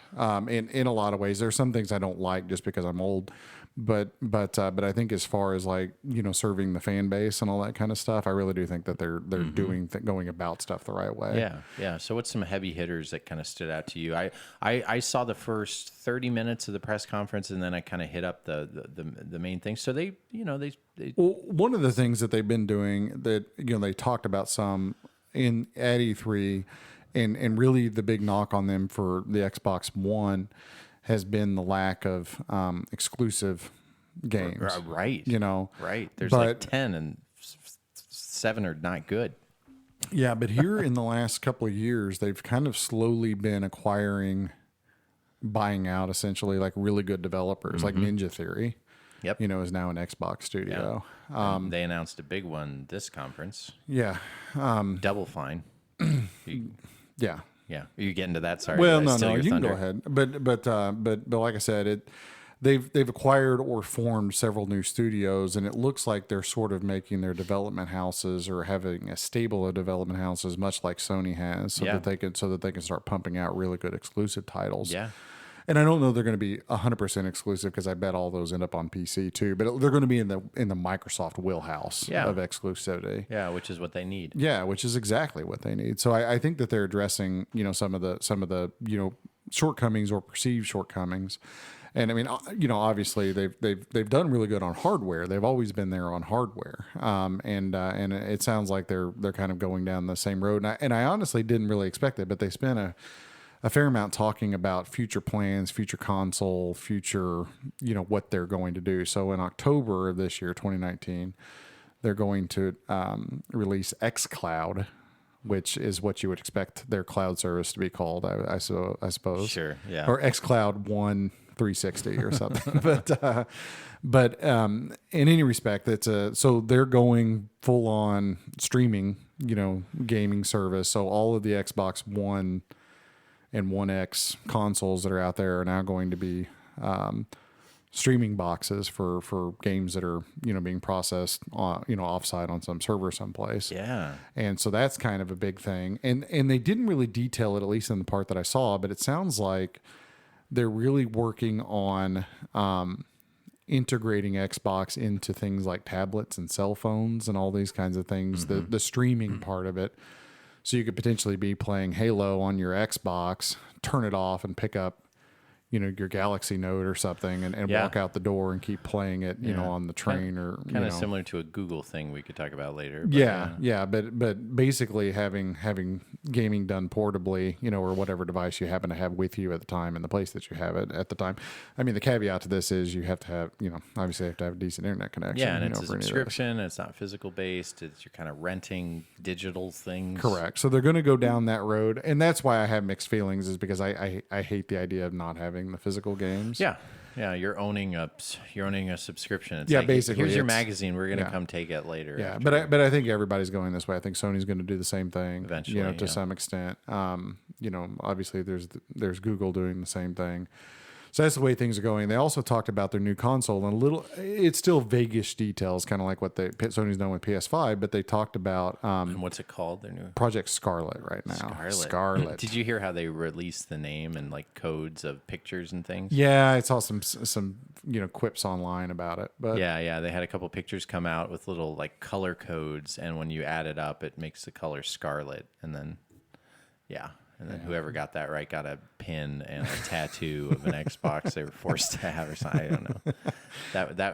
In a lot of ways, there's some things I don't like just because I'm old, but I think as far as serving the fan base and all that kind of stuff, I really do think that they're doing going about stuff the right way. Yeah, yeah. So what's some heavy hitters that kind of stood out to you? I saw the first 30 minutes of the press conference, and then I kind of hit up the main thing. So they Well, one of the things that they've been doing that they talked about some at E3, and really the big knock on them for the Xbox One has been the lack of exclusive games. right. Right. There's like 10, and 7 are not good. Yeah, but here in the last couple of years, they've kind of slowly been buying out essentially like really good developers, like Ninja Theory. Yep. Is now an Xbox studio. They announced a big one this conference. Yeah. Double Fine. Yeah. Yeah. Are you getting to that? Sorry. Well, did I no, steal no, your you thunder? can go ahead. But like I said, they've acquired or formed several new studios, and it looks like they're sort of making their development houses or having a stable of development houses, much like Sony has, so that they can start pumping out really good exclusive titles. Yeah. And I don't know they're going to be 100% exclusive because I bet all those end up on PC too. But they're going to be in the Microsoft wheelhouse of exclusivity. Yeah, which is what they need. Yeah, which is exactly what they need. So I think that they're addressing some of the shortcomings or perceived shortcomings. And I mean, obviously they've done really good on hardware. They've always been there on hardware. And it sounds like they're kind of going down the same road. And I honestly didn't really expect it, but they spent a fair amount talking about future plans, future console, future, what they're going to do. So in October of this year, 2019, they're going to release xCloud, which is what you would expect their cloud service to be called, I suppose. Sure, yeah. Or xCloud 1 360 or something. but in any respect, so they're going full on streaming, gaming service. So all of the Xbox One and One X consoles that are out there are now going to be streaming boxes for games that are being processed offsite on some server someplace. Yeah. And so that's kind of a big thing. And they didn't really detail it, at least in the part that I saw, but it sounds like they're really working on integrating Xbox into things like tablets and cell phones and all these kinds of things, the streaming part of it. So you could potentially be playing Halo on your Xbox, turn it off and pick up your Galaxy Note or something and walk out the door and keep playing it, on the train or kind of similar to a Google thing we could talk about later. But but basically having gaming done portably, or whatever device you happen to have with you at the time and the place that you have it at the time. I mean, the caveat to this is you have to have, obviously you have to have a decent internet connection. Yeah, and it's a subscription. It's not physical based. You're kind of renting digital things. Correct. So they're going to go down that road, and that's why I have mixed feelings. Is because I hate the idea of not having the physical games. Yeah, you're owning a subscription. It's basically, here's your magazine. We're gonna come take it later. Yeah, but I think everybody's going this way. I think Sony's going to do the same thing eventually, to some extent. Obviously there's Google doing the same thing. So that's the way things are going. They also talked about their new console and it's still vaguish details, kind of like what Sony's done with PS5, but they talked about and what's it called? Their new Project Scarlet right now. Scarlet. Did you hear how they released the name and like codes of pictures and things? Yeah, I saw some quips online about it. But yeah, they had a couple pictures come out with little like color codes, and when you add it up, it makes the color scarlet, and then whoever got that right got a pin and a tattoo of an Xbox they were forced to have or something. I don't know.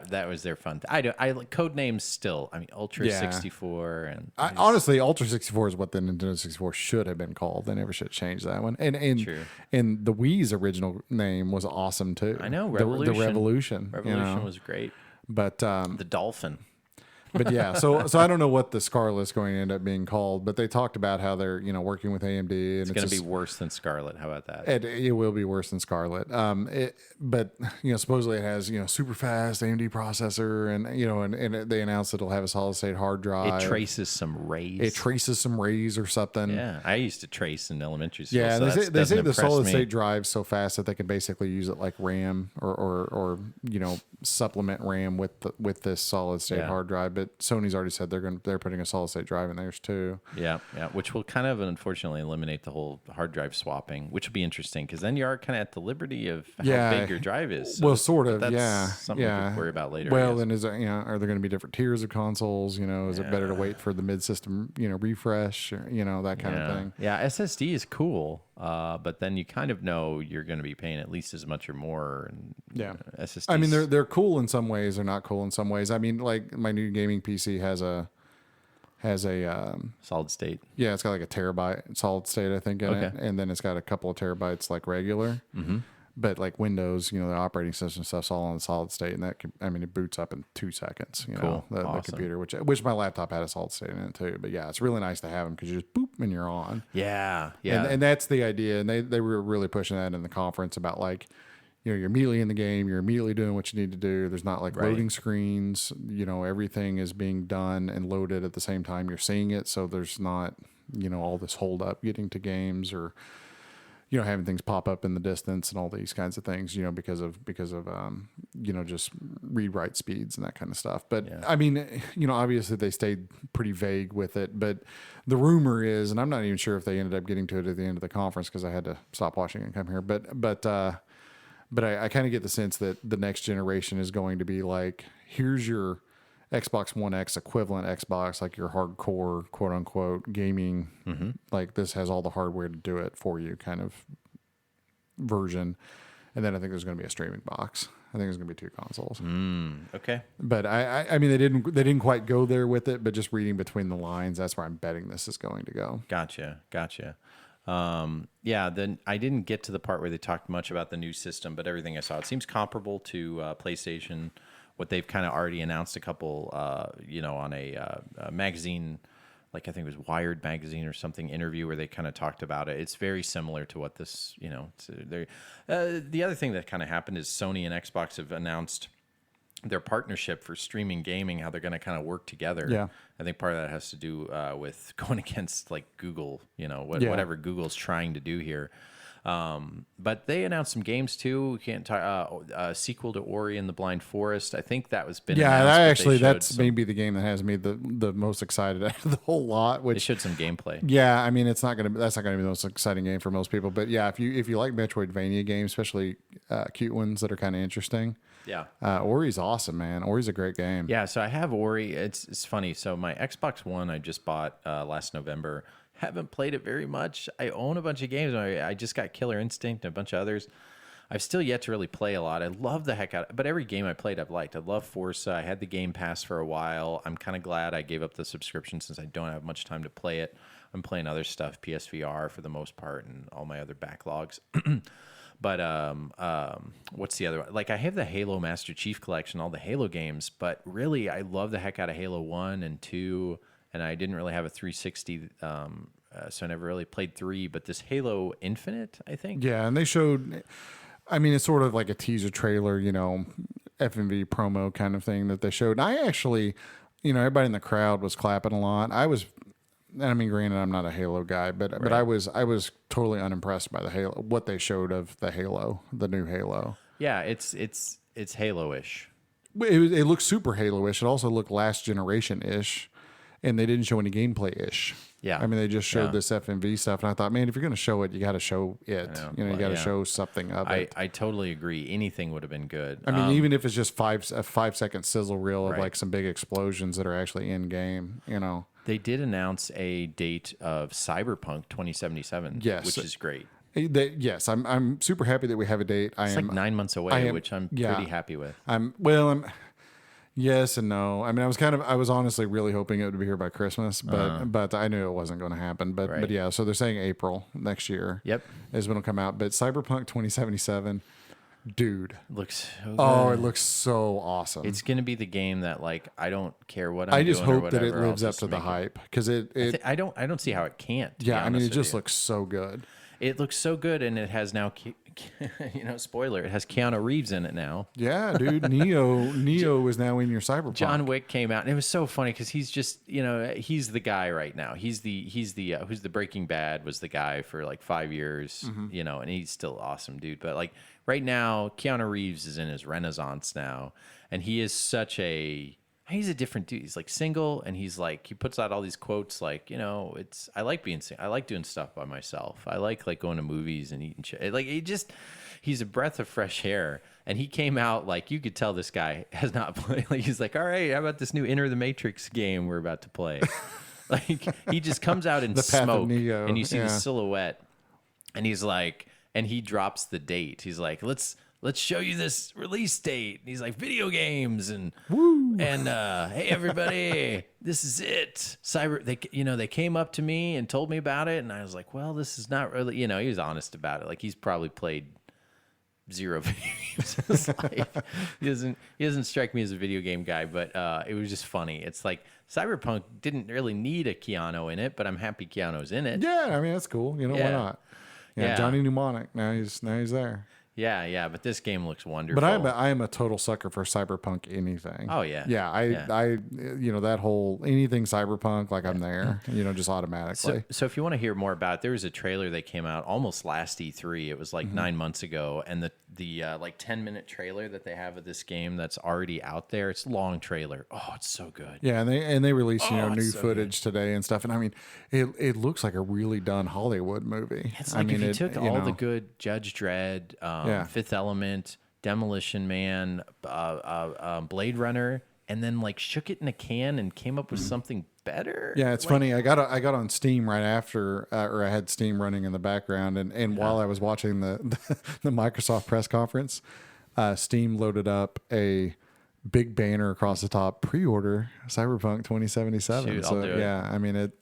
That was their fun. I code names still. I mean, Ultra 64 and honestly, Ultra 64 is what the Nintendo 64 should have been called. They never should have changed that one. And True. And the Wii's original name was awesome too. I know, Revolution. The Revolution. Revolution was great. But the Dolphin. But yeah, so I don't know what the Scarlet's going to end up being called, but they talked about how they're working with AMD, and it's going to be worse than Scarlet. How about that? It will be worse than Scarlet. But supposedly it has super fast AMD processor, and they announced it'll have a solid state hard drive. It traces some rays. Or something. Yeah, I used to trace in elementary school. Yeah, so they say the solid state drive's so fast that they can basically use it like RAM or supplement RAM with this solid state hard drive. But Sony's already said they're putting a solid state drive in theirs too. Yeah, which will kind of unfortunately eliminate the whole hard drive swapping, which will be interesting because then you are kind of at the liberty of how big your drive is. So well, sort of. That's something we could worry about later. Well, then is there, are there going to be different tiers of consoles? Is it better to wait for the mid-system refresh? Or, that kind of thing. Yeah, SSD is cool, but then you kind of know you're going to be paying at least as much or more. And SSD. I mean, they're cool in some ways. They're not cool in some ways. I mean, like my new gaming PC has a solid state. Yeah, it's got like a terabyte solid state, I think, in it, and then it's got a couple of terabytes like regular. Mm-hmm. But like Windows, the operating system stuff's all on solid state, and it boots up in 2 seconds. Cool. The computer, which my laptop had a solid state in it too. But yeah, it's really nice to have them because you just boop and you're on. Yeah. And that's the idea, and they were really pushing that in the conference about like. You're immediately in the game. You're immediately doing what you need to do. There's not like loading screens. Everything is being done and loaded at the same time you're seeing it. So there's not, all this hold up getting to games or, having things pop up in the distance and all these kinds of things, because of just read write speeds and that kind of stuff. But I mean, obviously they stayed pretty vague with it. But the rumor is, and I'm not even sure if they ended up getting to it at the end of the conference because I had to stop watching and come here. But I kind of get the sense that the next generation is going to be like, here's your Xbox One X equivalent Xbox, like your hardcore, quote unquote, gaming. Mm-hmm. Like this has all the hardware to do it for you kind of version. And then I think there's going to be a streaming box. I think there's going to be 2 consoles. Okay. But I mean, they didn't quite go there with it, but just reading between the lines, that's where I'm betting this is going to go. Gotcha. Then I didn't get to the part where they talked much about the new system, but everything I saw, it seems comparable to PlayStation, what they've kind of already announced a couple, on a magazine like I think it was Wired magazine or something interview where they kind of talked about it. It's very similar to what this, the other thing that kind of happened is Sony and Xbox have announced their partnership for streaming gaming, how they're going to kind of work together. Yeah. I think part of that has to do with going against like Google, whatever Google's trying to do here. But they announced some games too. We can't talk a sequel to Ori and the Blind Forest. I think that was been announced, that's maybe the game that has me the most excited out of the whole lot. Which they showed some gameplay. Yeah, I mean that's not gonna be the most exciting game for most people. But yeah, if you like Metroidvania games, especially cute ones that are kind of interesting. Yeah. Ori's awesome, man. Ori's a great game. Yeah, so I have Ori. It's funny. So my Xbox One I just bought last November. Haven't played it very much. I own a bunch of games. I just got Killer Instinct and a bunch of others. I've still yet to really play a lot. I love the heck out of it, but every game I played I've liked. I love Forza. I had the Game Pass for a while. I'm kind of glad I gave up the subscription since I don't have much time to play it. I'm playing other stuff, PSVR for the most part, and all my other backlogs. But what's the other one? Like I have the Halo Master Chief Collection, all the Halo games, but really I love the heck out of Halo 1 and 2, and I didn't really have a 360, so I never really played 3, but this Halo Infinite, I think. Yeah, and they showed, I mean, it's sort of like a teaser trailer, FMV promo kind of thing that they showed. And I actually, everybody in the crowd was clapping a lot. I mean, granted, I'm not a Halo guy, but I was totally unimpressed by the Halo, what they showed of the Halo, the new Halo. Yeah, it's Halo-ish. It looked super Halo-ish. It also looked last generation-ish, and they didn't show any gameplay-ish. Yeah. I mean, they just showed this FMV stuff, and I thought, man, if you're going to show it, you got to show it. You got to show something of it. I totally agree. Anything would have been good. I mean, even if it's just a 5-second sizzle reel of Right. like some big explosions that are actually in game, They did announce a date of Cyberpunk 2077, Yes. which is great. Yes, I'm super happy that we have a date. It's like 9 months away, which I'm pretty happy with. I'm yes and no. I mean, I was honestly really hoping it would be here by Christmas, but I knew it wasn't going to happen. But yeah, so they're saying April next year. Yep. Is when it'll come out. But Cyberpunk 2077, dude. Looks so good. Oh, it looks so awesome. It's going to be the game that like I don't care what I'm I just doing or hope that it whatever, I'll lives up just to the make it. hype because I don't see how it can't. To be yeah, I mean, honest it with just you. looks so good. It looks so good, and it has now, spoiler, it has Keanu Reeves in it now. Yeah, dude. Neo is now in your Cyberpunk. John Wick came out, and it was so funny because he's just, he's the guy right now. He's the who's the Breaking Bad was the guy for like 5 years, and he's still awesome, dude. But like right now, Keanu Reeves is in his renaissance now, and he is he's a different dude. He's like single, and he's like, he puts out all these quotes like, I like being single. I like doing stuff by myself. I like going to movies and eating shit. Like he's a breath of fresh air. And he came out like, you could tell this guy has not played. Like he's like, all right, how about this new Enter the Matrix game we're about to play? Like he just comes out in The Path of smoke, Neo, and you see yeah. the silhouette, and he's like, and he drops the date. He's like, let's show you this release date. And he's like, video games and hey everybody, this is it. They came up to me and told me about it, and I was like, well, this is not really, he was honest about it. Like he's probably played 0 video games in his life. He doesn't strike me as a video game guy, but it was just funny. It's like Cyberpunk didn't really need a Keanu in it, but I'm happy Keanu's in it. Yeah, I mean that's cool. Why Yeah. not? Yeah, Yeah. Johnny Mnemonic. Now he's there. Yeah, but this game looks wonderful. But I am a total sucker for Cyberpunk anything. Oh, yeah. Yeah, I that whole anything Cyberpunk, like I'm there, just automatically. So if you want to hear more about it, there was a trailer that came out almost last E3. It was like 9 months ago, and the like 10-minute trailer that they have of this game that's already out there. It's a long trailer. Oh, it's so good. Yeah, and they released new it's so footage today and stuff, and I mean, it looks like a really done Hollywood movie. It's like if you took all the good Judge Dredd, Fifth Element, Demolition Man, Blade Runner, and then like shook it in a can and came up with something better. Yeah, it's funny. I got on Steam right after, or I had Steam running in the background, and while I was watching the Microsoft press conference, Steam loaded up a big banner across the top: pre-order Cyberpunk 2077. Shoot, I'll do it. Yeah, I mean it.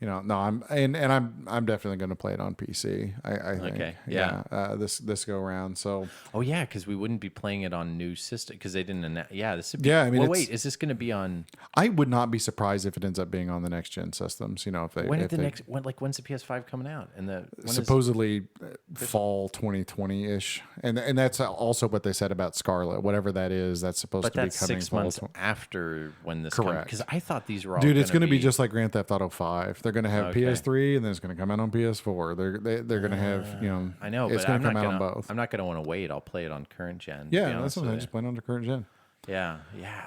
no, I'm definitely going to play it on PC. I think. Okay, yeah. This go around. So Oh yeah, because we wouldn't be playing it on new system because they didn't. Yeah, this would be. Yeah, I mean, well, it's- wait, is this going to be on? I would not be surprised if it ends up being on the next gen systems. If they When if the they, next? When's the PS5 coming out? And supposedly fall 2020 ish, and that's also what they said about Scarlet. Whatever that is, that's supposed But to be that's coming 6 fall months 20. after when this. Correct. Because I thought these were all. Dude, it's going to be be just like Grand Theft Auto 5. They're going to have Okay. PS3, and then it's going to come out on PS4. They're going to have I know, it's but going I'm to come not out gonna. on both. I'm not going to want to wait. I'll play it on current gen. to be Yeah, that's honest what with I'm you. just playing on the current gen. Yeah.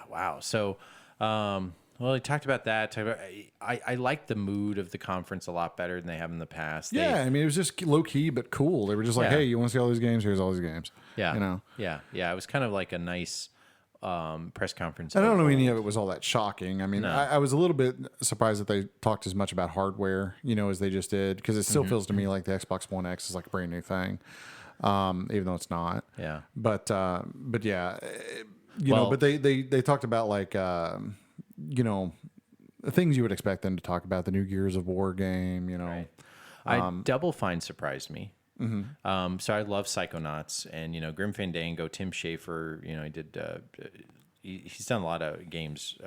Wow. So, well, we talked about that. I like the mood of the conference a lot better than they have in the past. Yeah, I mean, it was just low key but cool. They were just like, Yeah. "Hey, you want to see all these games? Here's all these games." Yeah. Yeah. It was kind of like a nice press conference. I don't know overall. any of it was all that shocking. I mean, I was a little bit surprised that they talked as much about hardware, as they just did, because it still feels to me like the Xbox One X is like a brand new thing, even though it's not. Yeah. But yeah, Well- but they talked about like the things you would expect them to talk about, the new Gears of War game, Double Fine surprised me. So I love Psychonauts and Grim Fandango, Tim Schafer. He did. He's done a lot of games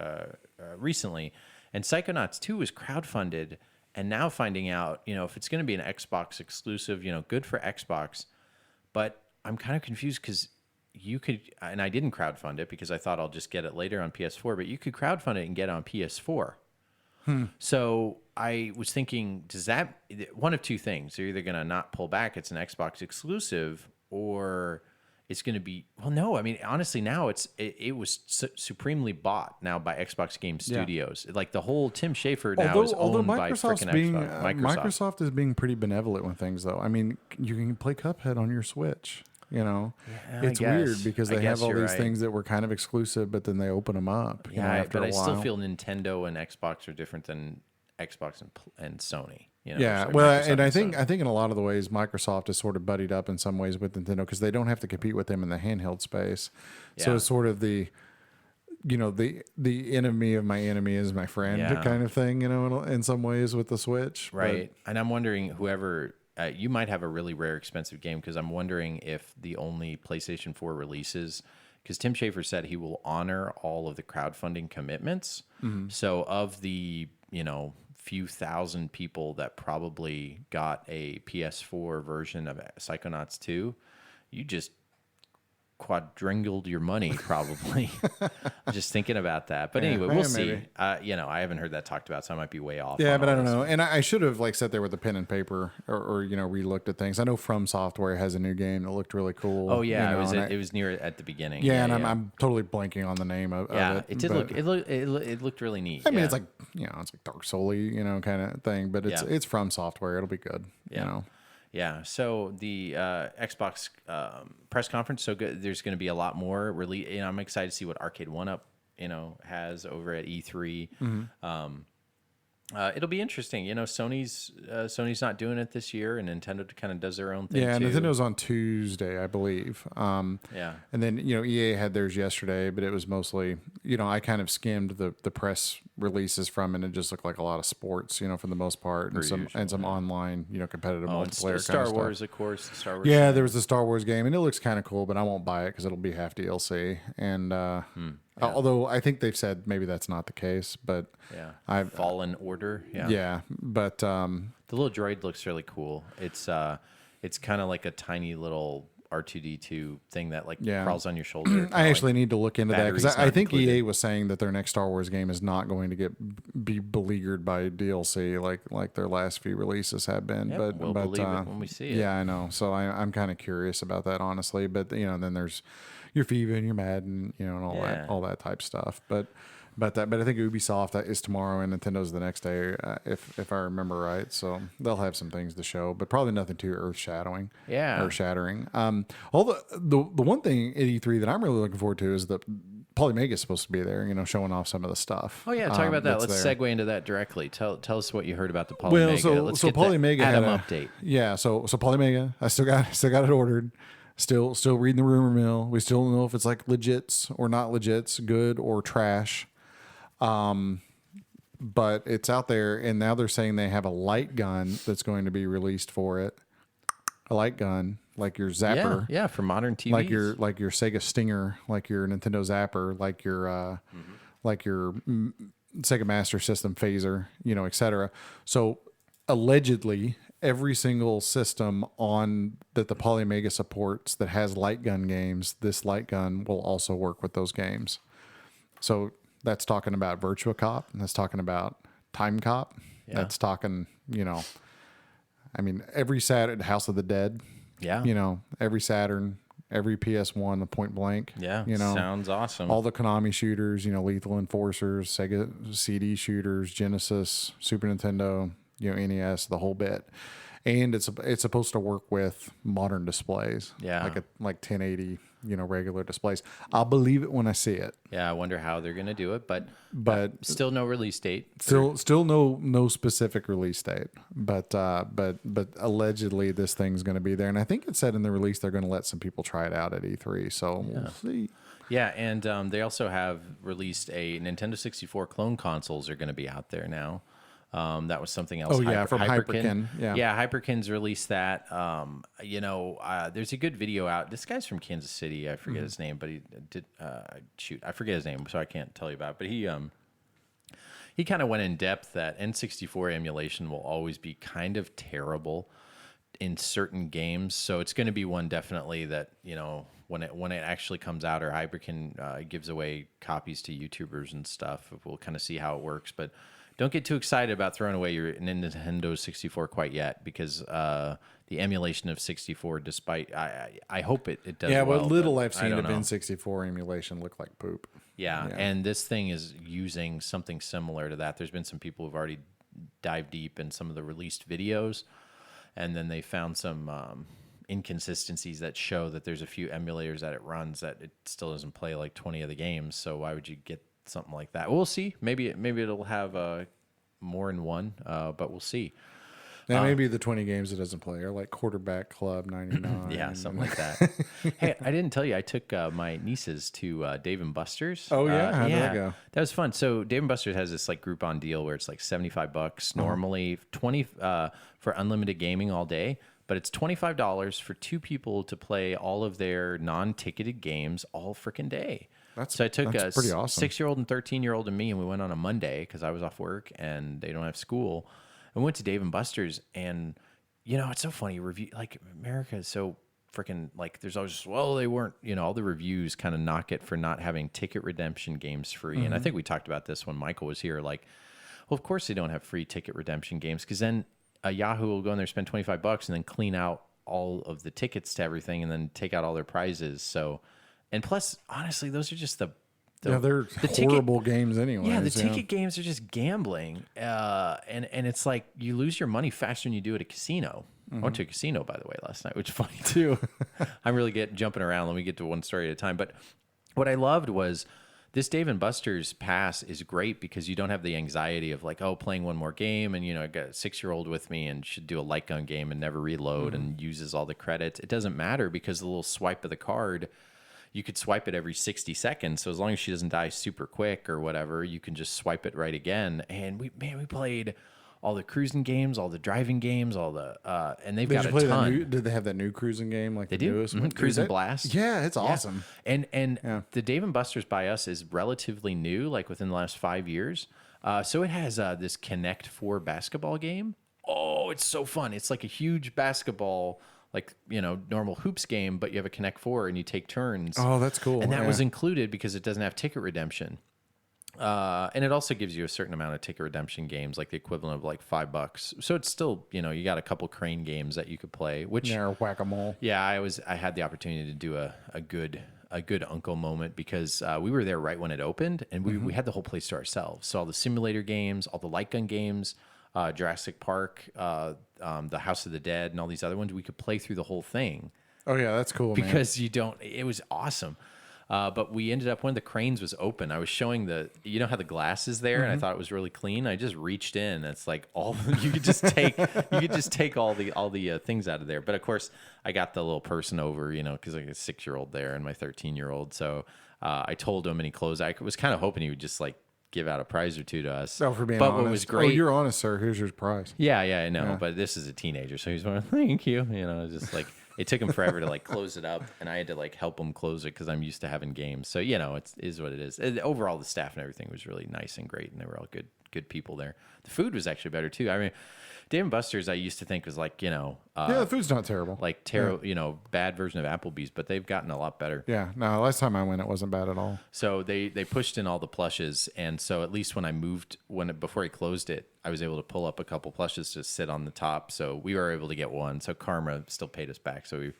recently, and Psychonauts 2 was crowdfunded. And now finding out, if it's going to be an Xbox exclusive, good for Xbox. But I'm kind of confused because you could, and I didn't crowdfund it because I thought I'll just get it later on PS4. But you could crowdfund it and get it on PS4. So I was thinking, does that one of two things? They're either going to not pull back, it's an Xbox exclusive, or it's going to be no. I mean, honestly, now it was supremely bought now by Xbox Game Studios. Like the whole Tim Schafer now is owned by freaking Xbox. Microsoft is being pretty benevolent with things, though. I mean, you can play Cuphead on your Switch. It's weird because they have all these things that were kind of exclusive, but then they open them up. After but a I while. still feel Nintendo and Xbox are different than Xbox and Sony. Yeah, sorry, well, Microsoft and I Sony. think in a lot of the ways Microsoft is sort of buddied up in some ways with Nintendo because they don't have to compete with them in the handheld space. So Yeah. it's sort of the enemy of my enemy is my friend Yeah. kind of thing. In some ways with the Switch, Right. And I'm wondering whoever you might have a really rare expensive game because I'm wondering if the only PlayStation 4 releases, because Tim Schafer said he will honor all of the crowdfunding commitments. So of the, few thousand people that probably got a PS4 version of Psychonauts 2, you just quadringled your money probably. Just thinking about that. But anyway, we'll see. maybe. I haven't heard that talked about, so I might be way off. Yeah, on but all I don't this. know. And I should have sat there with a pen and paper or re-looked at things. I know From Software has a new game that looked really cool. Oh yeah, and it was near at the beginning. Yeah, and I'm totally blanking on the name of it. It did but- it looked really neat. I mean, yeah. it's like it's like Dark Souls-y, kind of thing. But Yeah. it's From Software. It'll be good. Yeah. So the Xbox press conference, so good. There's going to be a lot more release. I'm excited to see what Arcade One Up, has over at E3. It'll be interesting. Sony's not doing it this year, and Nintendo kind of does their own thing. Yeah, too. Nintendo's on Tuesday, I believe. Yeah. And then EA had theirs yesterday, but it was mostly I kind of skimmed the press releases from, and it just looked like a lot of sports, for the most part, and some online competitive Oh, and multiplayer. kind Star of stuff. Wars, of course. The Star Wars. Yeah, there was the Star Wars game, and it looks kind of cool, but I won't buy it because it'll be half DLC. And although I think they've said maybe that's not the case, but Yeah. Fallen Order. Yeah. yeah, but The little droid looks really cool. It's kind of like a tiny little R2D2 thing that crawls on your shoulder. I actually need to look into that because batteries I not think included. EA was saying that their next Star Wars game is not going to be beleaguered by DLC like their last few releases have been. Yep, but we'll believe it when we see it. Yeah, I know. So I'm kind of curious about that, honestly. But then there's your FIFA and your Madden, and all that type stuff. But I think Ubisoft is tomorrow and Nintendo's the next day, if I remember right. So they'll have some things to show, but probably nothing too earth shattering. Yeah. Earth shattering. All the one thing at E3 that I'm really looking forward to is that Polymega is supposed to be there, showing off some of the stuff. Oh yeah, talk about that. that's Let's there. segue into that directly. Tell us what you heard about the Polymega. Well, Let's so get the Polymega Adam had update. Yeah, so Polymega, I still got it ordered. Still reading the rumor mill. We still don't know if it's like legits or not legits, good or trash. but it's out there, and now they're saying they have a light gun that's going to be released for it. A light gun, like your Zapper. Yeah, for modern TVs. Like your Sega Stinger, like your Nintendo Zapper, like your Sega Master System phaser, etc. So allegedly, every single system on that the Polymega supports that has light gun games, this light gun will also work with those games. So that's talking about Virtua Cop, and that's talking about Time Cop. Yeah. That's talking, every Saturn, House of the Dead. Yeah. Every Saturn, every PS1, the Point Blank. Yeah. Sounds awesome. All the Konami shooters, Lethal Enforcers, Sega CD shooters, Genesis, Super Nintendo, NES, the whole bit. And it's supposed to work with modern displays. Yeah. Like 1080, regular displays. I'll believe it when I see it. Yeah, I wonder how they're going to do it, but still no release date. Still no specific release date, but allegedly this thing's going to be there, and I think it said in the release they're going to let some people try it out at E3. So we'll see. Yeah, and they also have released a Nintendo 64 clone consoles are going to be out there now. That was something else. Oh yeah, from Hyperkin. Yeah, Hyperkin's released that. There's a good video out. This guy's from Kansas City. I forget his name, but he did. I forget his name, so I can't tell you about it. But he kind of went in depth that N64 emulation will always be kind of terrible in certain games. So it's going to be one definitely that when it actually comes out, or Hyperkin gives away copies to YouTubers and stuff. We'll kind of see how it works, but. Don't get too excited about throwing away your Nintendo 64 quite yet, because the emulation of 64, despite I hope it does. Yeah, well, what little I've seen of know. N64 emulation look like poop. Yeah, and this thing is using something similar to that. There's been some people who've already dived deep in some of the released videos, and then they found some inconsistencies that show that there's a few emulators that it runs that it still doesn't play like 20 of the games. So why would you get something like that? We'll see. Maybe it'll have more than one, but we'll see. Now maybe the 20 games it doesn't play are like Quarterback Club 99. Yeah, something like that. Hey, I didn't tell you, I took my nieces to Dave and Buster's. Oh yeah, how did that go? That was fun. So Dave and Buster's has this like Groupon deal where it's like $75 normally, 20 for unlimited gaming all day. But it's $25 for two people to play all of their non-ticketed games all freaking day. So I took a pretty awesome. 6-year-old and 13-year-old and me, and we went on a Monday because I was off work and they don't have school. And we went to Dave and Buster's, and it's so funny. Like America is so freaking like. There's always they weren't. All the reviews kind of knock it for not having ticket redemption games free. And I think we talked about this when Michael was here. Like, well, of course they don't have free ticket redemption games, because then Yahoo will go in there, spend $25, and then clean out all of the tickets to everything, and then take out all their prizes. So. And plus, honestly, those are just they're horrible games anyway. Yeah, the ticket games are just gambling, and it's like you lose your money faster than you do at a casino. I went to a casino, by the way, last night, which is funny too. I'm really jumping around. Let me get to one story at a time. But what I loved was this Dave and Buster's pass is great because you don't have the anxiety of like, playing one more game, and I got a 6-year-old with me and should do a light gun game and never reload and uses all the credits. It doesn't matter because the little swipe of the card. You could swipe it every 60 seconds. So as long as she doesn't die super quick or whatever, you can just swipe it right again. And we played all the cruising games, all the driving games, all the and they've got a ton. Did they have that new cruising game like they the do? Newest one? Cruising Blast. Yeah, it's awesome. And the Dave and Buster's by us is relatively new, like within the last 5 years. So it has this Connect 4 basketball game. Oh, it's so fun. It's like a huge basketball, like, normal hoops game, but you have a Connect 4 and you take turns. Oh, that's cool. And that was included because it doesn't have ticket redemption. And it also gives you a certain amount of ticket redemption games, like the equivalent of like $5. So it's still, you got a couple crane games that you could play, which whack-a-mole. Yeah, I had the opportunity to do a good uncle moment because we were there right when it opened, and we had the whole place to ourselves. So all the simulator games, all the light gun games, Jurassic Park, the House of the Dead, and all these other ones, we could play through the whole thing. Oh yeah, that's cool. Because it was awesome. But we ended up, when the cranes was open, I was showing how the glass is there, and I thought it was really clean. I just reached in. It's like you could just take all the things out of there. But of course, I got the little person over, because I got a 6-year-old there and my 13-year-old. So I told him, and he closed. I was kind of hoping he would just like give out a prize or two to us. Oh, for being but honest. what was great? Oh, you're honest, sir. Here's your prize. Yeah, I know. But this is a teenager, so he's going, thank you. Just like it took him forever to like close it up, and I had to like help him close it because I'm used to having games. So it is what it is. And overall, the staff and everything was really nice and great, and they were all good people there. The food was actually better too. I mean, Dave and Buster's, I used to think was like the food's not terrible. like bad version of Applebee's, but they've gotten a lot better. Yeah, no, last time I went, it wasn't bad at all. So they pushed in all the plushes, and so at least when I moved, before he closed it, I was able to pull up a couple plushes to sit on the top. So we were able to get one. So Karma still paid us back. So we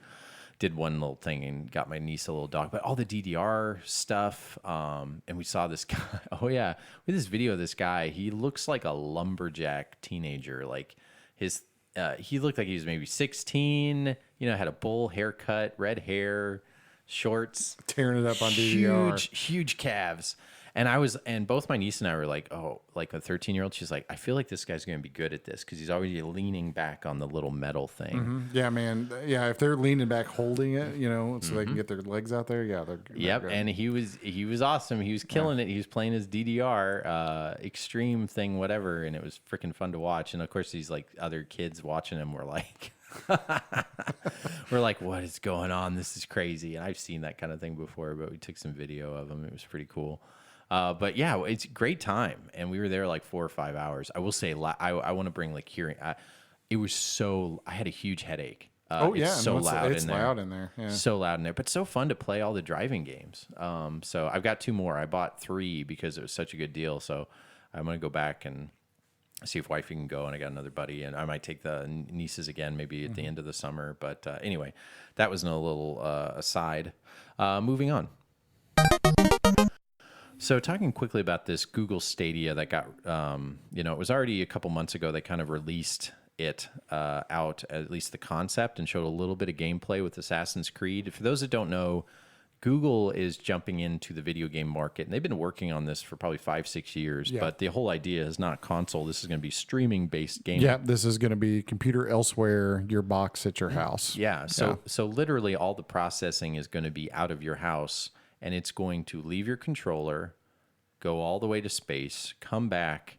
did one little thing and got my niece a little dog, but all the DDR stuff. And we saw this guy. Oh yeah, with this video of this guy, he looks like a lumberjack teenager. Like he looked like he was maybe 16. Had a bowl haircut, red hair, shorts, Tearing it up on DVR. huge calves. And both my niece and I were like, oh, like a 13-year-old, she's like, I feel like this guy's going to be good at this because he's already leaning back on the little metal thing. Mm-hmm. Yeah, man. Yeah, if they're leaning back holding it, so they can get their legs out there, yeah, they're Yep, good. and he was awesome. He was killing it. He was playing his DDR extreme thing, whatever, and it was freaking fun to watch. And of course, these like other kids watching him were like, we're like, what is going on? This is crazy. And I've seen that kind of thing before, but we took some video of him. It was pretty cool. But yeah, it's a great time, and we were there like 4 or 5 hours. I will say, I want to bring like hearing. It was so. I had a huge headache. It's so loud it's in there. loud in there. Yeah. So loud in there, but so fun to play all the driving games. So I've got 2 more. I bought 3 because it was such a good deal. So I'm gonna go back and see if wifey can go, and I got another buddy, and I might take the nieces again maybe at the end of the summer. But anyway, that was a little aside. Moving on. So talking quickly about this Google Stadia that got, it was already a couple months ago. They kind of released it out, at least the concept, and showed a little bit of gameplay with Assassin's Creed. For those that don't know, Google is jumping into the video game market, and they've been working on this for probably 5-6 years. Yeah. But the whole idea is not console. This is going to be streaming-based gaming. Yeah, this is going to be computer elsewhere, your box at your house. Yeah. So literally all the processing is going to be out of your house, and it's going to leave your controller, go all the way to space, come back,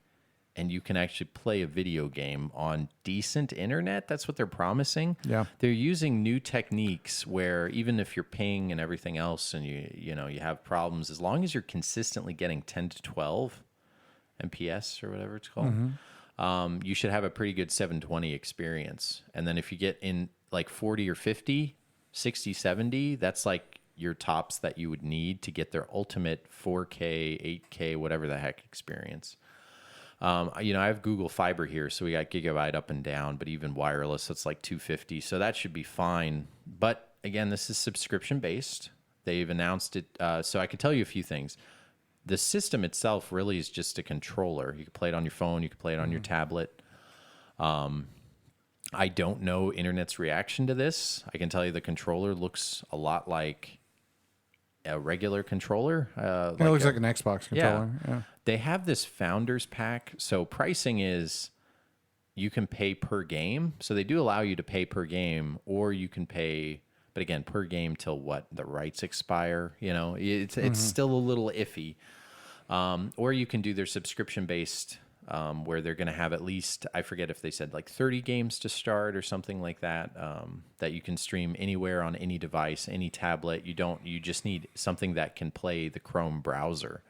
and you can actually play a video game on decent internet. That's what they're promising. Yeah. They're using new techniques where even if you're ping and everything else and you have problems, as long as you're consistently getting 10 to 12 MPS or whatever it's called, you should have a pretty good 720 experience. And then if you get in like 40 or 50, 60, 70, that's like your tops that you would need to get their ultimate 4K, 8K, whatever the heck experience. I have Google Fiber here, so we got gigabyte up and down, but even wireless, it's like 250. So that should be fine. But again, this is subscription based. They've announced it. So I can tell you a few things. The system itself really is just a controller. You can play it on your phone. You can play it on your tablet. I don't know internet's reaction to this. I can tell you the controller looks a lot like a regular controller. It looks like an Xbox controller. Yeah. They have this founders pack. So pricing is you can pay per game. So they do allow you to pay per game, or you can pay, but again, per game till what? The rights expire. It's still a little iffy. Or you can do their subscription based, where they're going to have at least, I forget if they said like 30 games to start or something like that, that you can stream anywhere on any device, any tablet. You just need something that can play the Chrome browser,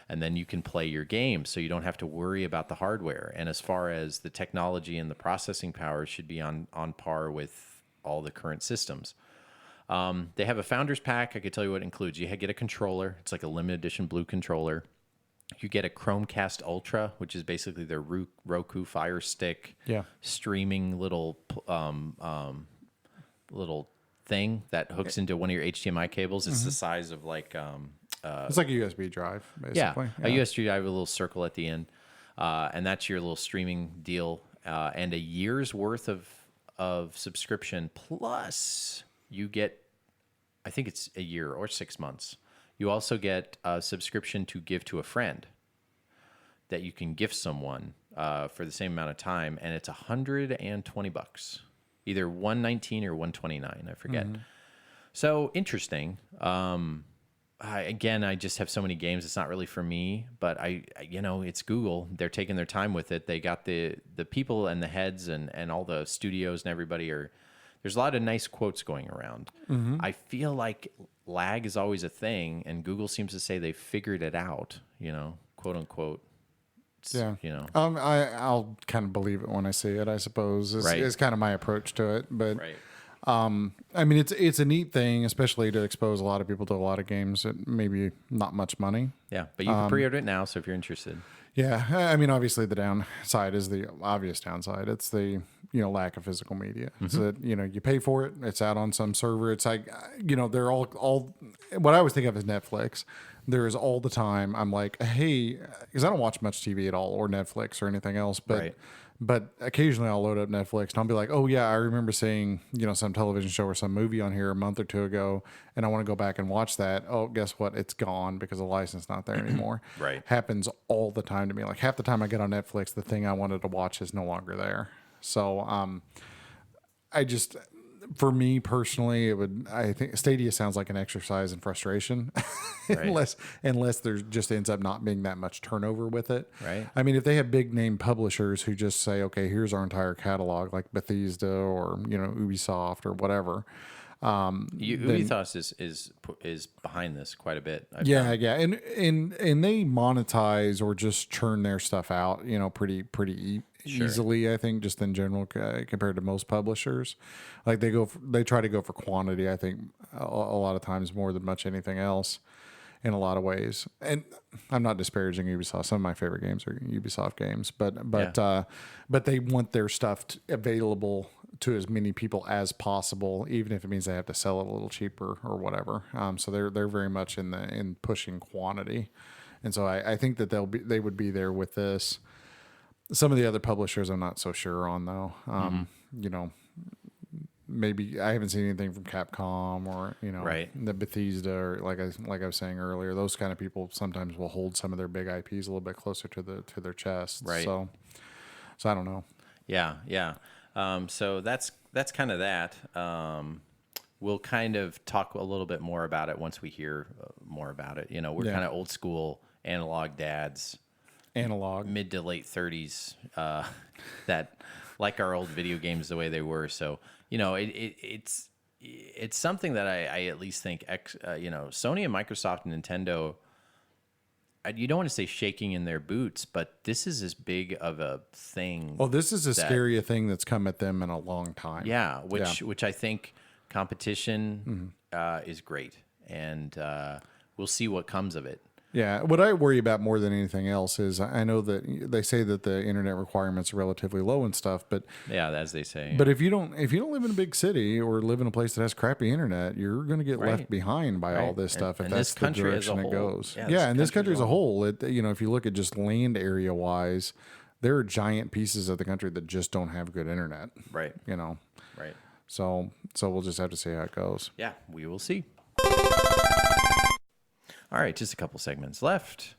and then you can play your game. So you don't have to worry about the hardware. And as far as the technology and the processing power should be on par with all the current systems. They have a founders pack. I could tell you what it includes. You get a controller. It's like a limited edition blue controller. You get a Chromecast Ultra, which is basically their Roku Fire Stick streaming little thing that hooks into one of your HDMI cables. It's the size of like it's like a USB drive, basically. A USB drive with a little circle at the end, and that's your little streaming deal, and a year's worth of subscription, plus you get, I think it's a year or 6 months. You also get a subscription to give to a friend that you can gift someone for the same amount of time, and it's $120, either $119 or $129, I forget. So interesting. Again, I just have so many games. It's not really for me, but it's Google. They're taking their time with it. They got the people and the heads and all the studios and everybody there's a lot of nice quotes going around. I feel like lag is always a thing, and Google seems to say they figured it out, quote unquote. Yeah. I'll kind of believe it when I see it, I suppose. Is kind of my approach to it. But Right. I mean, it's a neat thing, especially to expose a lot of people to a lot of games at maybe not much money. Yeah, but you can pre-order it now, so if you're interested. Yeah, I mean, obviously the downside is the obvious downside. It's the lack of physical media. It's that you pay for it. It's out on some server. It's like they're all what I always think of as Netflix. There is all the time. I'm like, hey, because I don't watch much TV at all or Netflix or anything else, but. Right. But occasionally I'll load up Netflix and I'll be like, oh yeah, I remember seeing, some television show or some movie on here a month or two ago, and I want to go back and watch that. Oh, guess what? It's gone because the license not there anymore. Right. Happens all the time to me. Like half the time I get on Netflix, the thing I wanted to watch is no longer there. So for me personally, I think Stadia sounds like an exercise in frustration, Right. unless there just ends up not being that much turnover with it. Right. I mean, if they have big name publishers who just say, okay, here's our entire catalog, like Bethesda or Ubisoft or whatever. Ubisoft is behind this quite a bit. Yeah, and they monetize or just churn their stuff out, pretty easily. I think just in general compared to most publishers, like they try to go for quantity. I think a lot of times more than much anything else, in a lot of ways. And I'm not disparaging Ubisoft. Some of my favorite games are Ubisoft games, but they want their stuff available to as many people as possible, even if it means they have to sell it a little cheaper or whatever. So they're very much in pushing quantity, and so I think that they would be there with this. Some of the other publishers I'm not so sure on though. Maybe I haven't seen anything from Capcom or Right. the Bethesda or like I was saying earlier. Those kind of people sometimes will hold some of their big IPs a little bit closer to their chests. Right. So I don't know. Yeah. So that's kind of that. We'll kind of talk a little bit more about it once we hear more about it. We're kind of old school analog dads, Analog. mid to late 30s, that like our old video games the way they were. So it's something that I at least think Sony and Microsoft and Nintendo. You don't want to say shaking in their boots, but this is as big of a thing. Well, this is a scary thing that's come at them in a long time. Yeah, which I think competition is great, and we'll see what comes of it. Yeah, what I worry about more than anything else is I know that they say that the internet requirements are relatively low and stuff, but Yeah, as they say. but if you don't live in a big city or live in a place that has crappy internet, you're going to get left behind by all this stuff if and that's this the country as a direction it whole. goes. Yeah, Yeah, this and this country country as a whole, if you look at just land area wise, there are giant pieces of the country that just don't have good internet. Right. Right. So we'll just have to see how it goes. Yeah, we will see. All right, just a couple segments left.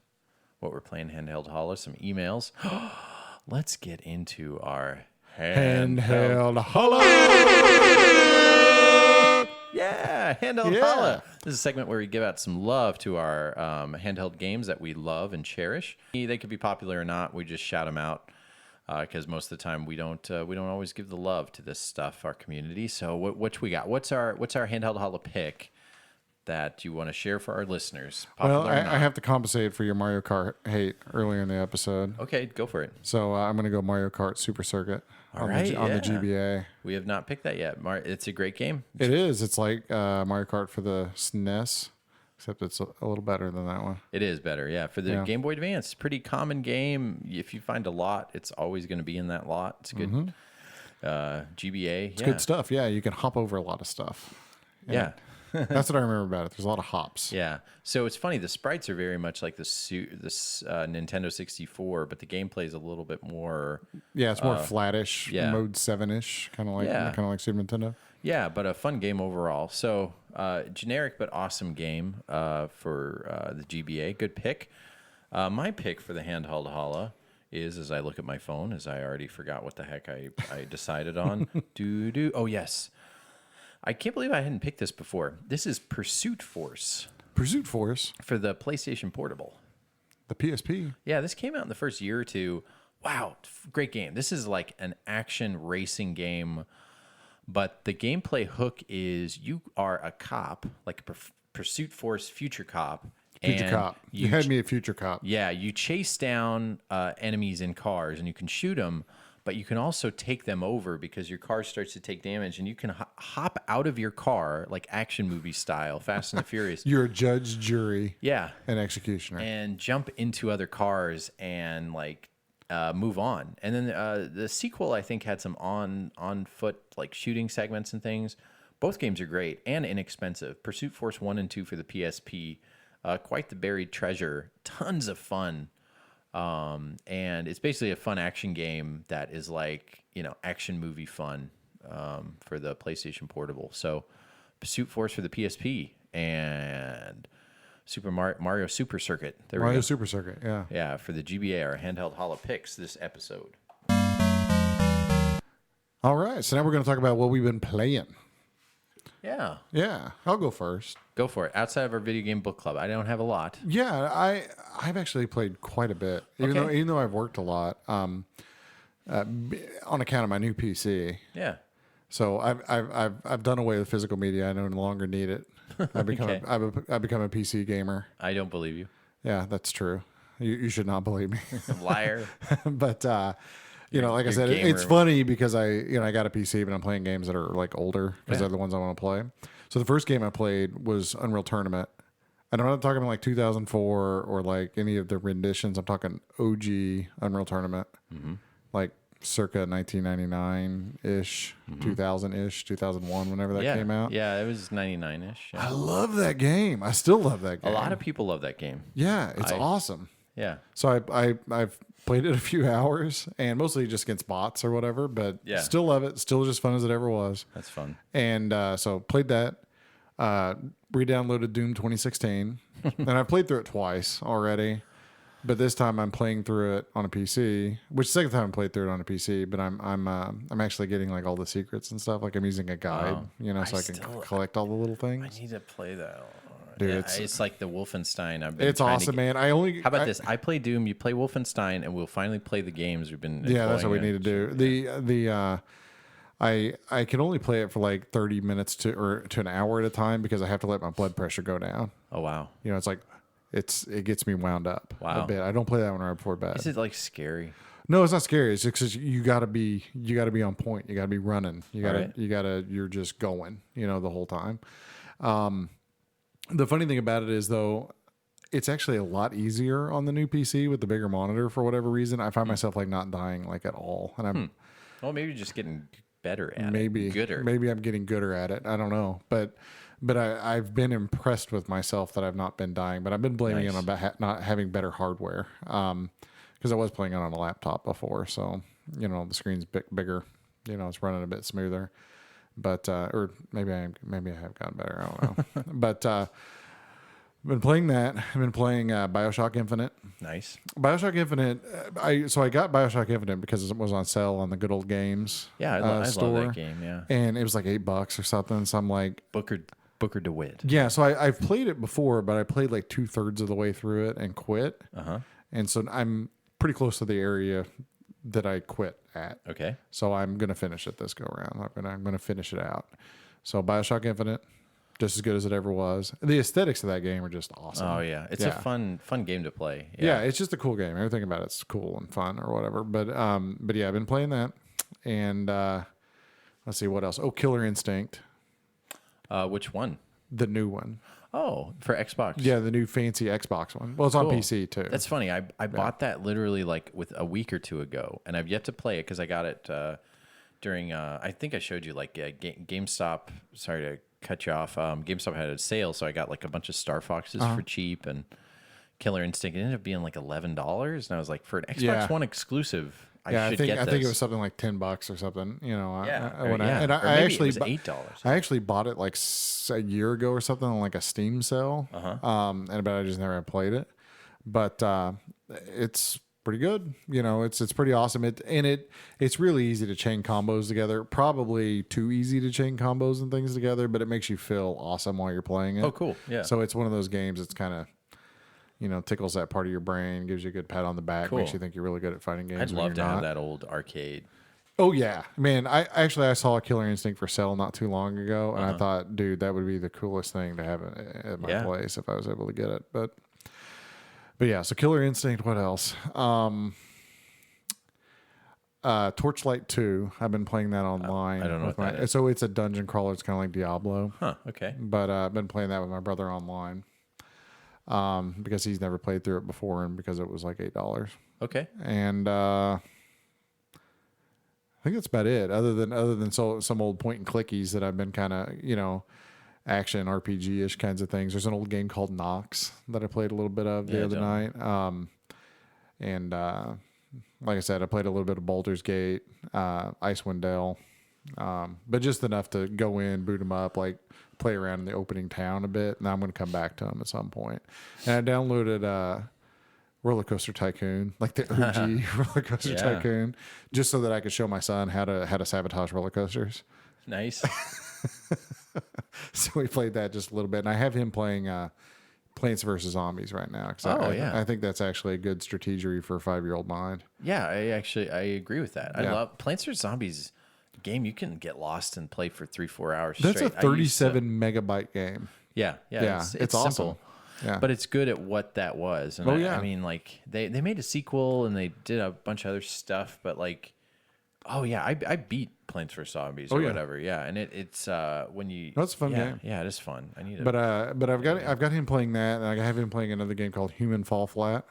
What we're playing, handheld holla, some emails. Let's get into our Handheld holla. Yeah, handheld holla. This is a segment where we give out some love to our handheld games that we love and cherish. They could be popular or not. We just shout them out because most of the time we don't always give the love to this stuff, our community. So what we got? What's our handheld holla pick that you want to share for our listeners? Well, Popular or not? I have to compensate for your Mario Kart hate earlier in the episode. Okay, go for it. So I'm going to go Mario Kart Super Circuit on the GBA. We have not picked that yet. It's a great game. It is. It's like Mario Kart for the SNES, except it's a little better than that one. It is better, yeah. For the Game Boy Advance, pretty common game. If you find a lot, it's always going to be in that lot. It's good. GBA, It's good stuff. Yeah, you can hop over a lot of stuff. Yeah. That's what I remember about it. There's a lot of hops. Yeah. So it's funny. The sprites are very much like this Nintendo 64, but the gameplay is a little bit more. Yeah, it's more flattish, Mode 7-ish, kind of like Super Nintendo. Yeah, but a fun game overall. So generic but awesome game for the GBA. Good pick. My pick for the handheld holla is, as I look at my phone, as I already forgot what the heck I decided on. Oh, yes. I can't believe I hadn't picked this before. This is Pursuit Force. Pursuit Force, for the PlayStation Portable. the PSP. Yeah, this came out in the first year or two. Wow, great game. This is like an action racing game, but the gameplay hook is you are a cop, like a Pursuit Force future cop. Future and Cop. You had me at Future Cop. Yeah, you chase down enemies in cars and you can shoot them, but you can also take them over because your car starts to take damage, and you can hop out of your car like action movie style, Fast and the Furious. You're a judge, jury, Yeah, and executioner. and jump into other cars and like move on. And then the sequel, I think, had some on foot like shooting segments and things. Both games are great and inexpensive. Pursuit Force 1 and 2 for the PSP. Quite the buried treasure. Tons of fun. And it's basically a fun action game that is like, action movie fun for the PlayStation Portable. So Pursuit Force for the PSP and Super Mario Super Circuit. There we Mario go. Super Circuit, yeah. Yeah, for the GBA, our handheld holo picks this episode. All right, so now we're going to talk about what we've been playing. Yeah, Yeah, I'll go first. go for it. Outside of our video game book club, I don't have a lot. Yeah, I've actually played quite a bit, even though I've worked a lot, on account of my new PC. Yeah. So I've done away with physical media. I no longer need it. I've become Okay. I've become a PC gamer. I don't believe you. Yeah, that's true. You should not believe me. Liar. But like I you're said, gamer. it's funny because I got a PC, but I'm playing games that are like older because they're the ones I want to play. So the first game I played was Unreal Tournament. And I'm not talking about like 2004 or like any of the renditions. I'm talking OG Unreal Tournament, like circa 1999-ish, 2000-ish, 2001, whenever that Yeah. came out. Yeah, it was 99-ish. Yeah. I love that game. I still love that A game. lot of people love that game. Yeah, it's awesome. Yeah. So I've played it a few hours, and mostly just against bots or whatever, but Yeah. still love it. Still just fun as it ever was. That's fun. And so played that. Re-downloaded Doom 2016, and I've played through it twice already. But this time I'm playing through it on a PC, which is the second time I played through it on a PC. But I'm actually getting like all the secrets and stuff. Like I'm using a guide, so I can collect all the little I things. need to play that. Dude, Yeah, it's- it's like the Wolfenstein. I've been It's trying to awesome, get- man. How about this? I play Doom, you play Wolfenstein, and we'll finally play the games we've been. Yeah, that's what we enjoying need to do. I can only play it for like 30 minutes to an hour at a time because I have to let my blood pressure go down. Oh wow! It's like it gets me wound up Wow. a bit. I don't play that one right before bed. Is it like scary? No, it's not scary. It's just 'cause you gotta be on point. You gotta be running. Right. You're just going, the whole time. The funny thing about it is though, it's actually a lot easier on the new PC with the bigger monitor for whatever reason. I find myself like not dying like at all. And I'm Well, maybe you're just getting better at maybe it. Gooder. Maybe I'm getting gooder at it. I don't know. But I've been impressed with myself that I've not been dying, but I've been blaming it on not having better hardware. Because I was playing it on a laptop before, so the screen's bigger. It's running a bit smoother. But or maybe I have gotten better. I don't know. But I've been playing that. I've been playing BioShock Infinite. Nice. BioShock Infinite. I got BioShock Infinite because it was on sale on the Good Old Games. Yeah, I store, love that game. Yeah. and it was like $8 or something. So I'm like, Booker DeWitt. yeah. So I've played it before, but I played like 2/3 of the way through it and quit. And so I'm pretty close to the area that I quit at. Okay. So I'm gonna finish it this go around. I'm gonna finish it out. So BioShock Infinite, just as good as it ever was. The aesthetics of that game are just awesome. Oh yeah, it's a fun game to play. Yeah, it's just a cool game. Everything about it's cool and fun or whatever. But yeah, I've been playing that, and let's see what else. Oh, Killer Instinct, Which one? the new one. Oh, for Xbox. Yeah, the new fancy Xbox one. Well, it's on Cool. PC too. That's funny. I bought that literally like with a week or two ago, and I've yet to play it because I got it during. I think I showed you like GameStop. Sorry to cut you off. GameStop had a sale, so I got like a bunch of Star Foxes for cheap and Killer Instinct. It ended up being like $11, and I was like, for an Xbox One exclusive, I should get this. I think it was something like $10 or something. I Maybe actually it was $8. I actually bought it like a year ago or something on like a Steam sale. But I just never played it. But it's pretty good. It's pretty awesome. It's really easy to chain combos together. Probably too easy to chain combos and things together, but it makes you feel awesome while you're playing it. Oh, cool. Yeah. So it's one of those games that's kind of, tickles that part of your brain, gives you a good pat on the back, Cool. makes you think you're really good at fighting games. I'd when love you're to not. have that old arcade. Oh yeah, man! I saw a Killer Instinct for sale not too long ago, and I thought, dude, that would be the coolest thing to have at my place if I was able to get it. But yeah, so Killer Instinct. What else? Torchlight 2. I've been playing that online. I don't know with what that is. So it's a dungeon crawler. It's kind of like Diablo. Huh. Okay. But I've been playing that with my brother online because he's never played through it before, and because it was like $8. Okay. And I think that's about it. Other than some old point and clickies that I've been kind of action RPG ish kinds of things. There's an old game called Nox that I played a little bit of the other night. And like I said, I played a little bit of Baldur's Gate, Icewind Dale, but just enough to go in, boot them up, like play around in the opening town a bit. And I'm going to come back to them at some point. And I downloaded Roller Coaster Tycoon, like the OG Roller Coaster Tycoon, just so that I could show my son how to sabotage roller coasters. Nice. So we played that just a little bit, and I have him playing Plants vs Zombies right now. I think that's actually a good strategy for a 5-year-old mind. Yeah, I agree with that. I Yeah. love Plants vs Zombies game. You can get lost and play for 3-4 hours That's straight. a 37 megabyte game. Yeah. It's awesome. Simple. Yeah. But it's good at what that was. And I mean, like they made a sequel and they did a bunch of other stuff, but like, I beat Plants vs Zombies or whatever. Yeah, and it's when you That's a fun game. Yeah, it is fun. I need it. But I've got him playing that, and I have him playing another game called Human Fall Flat.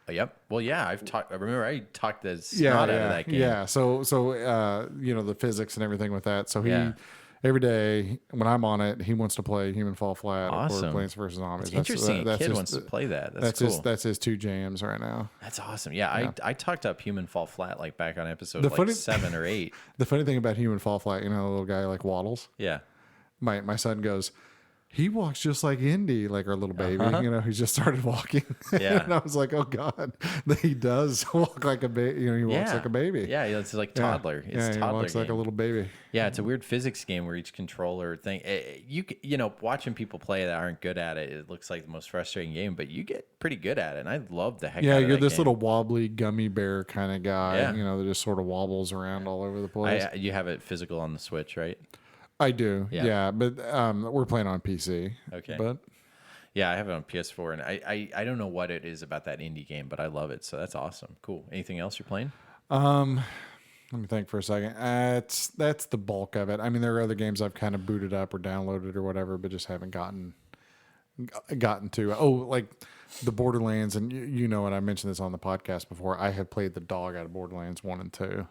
Yep. Well, yeah, I remember I talked the snot out of that game. Yeah. So the physics and everything with that. So he every day when I'm on it, he wants to play Human Fall Flat Awesome. or Plants vs Zombies. It's interesting. A kid wants to play that. That's cool. That's his two jams right now. That's awesome. Yeah, I talked up Human Fall Flat like back on episode 7 or 8. The funny thing about Human Fall Flat, the little guy like waddles. Yeah. My son goes, he walks just like Indy, like our little baby. He just started walking. Yeah. And I was like, oh God, he does walk like a baby. He walks like a baby. Yeah, it's like toddler. It's he toddler walks like a game. little baby. Yeah, it's a weird physics game where each controller thing, watching people play that aren't good at it, it looks like the most frustrating game, but you get pretty good at it. And I love the heck out of Yeah, you're that this game. little wobbly gummy bear kind of guy, Yeah. that just sort of wobbles around all over the place. You have it physical on the Switch, right? I do. Yeah. Yeah, but we're playing on PC. Okay. But Yeah, I have it on PS4, and I don't know what it is about that indie game, but I love it, so that's awesome. Cool. Anything else you're playing? let me think for a second. That's the bulk of it. I mean, there are other games I've kind of booted up or downloaded or whatever, but just haven't gotten to. Oh, like the Borderlands, and you know what, I mentioned this on the podcast before. I have played the dog out of Borderlands 1 and 2,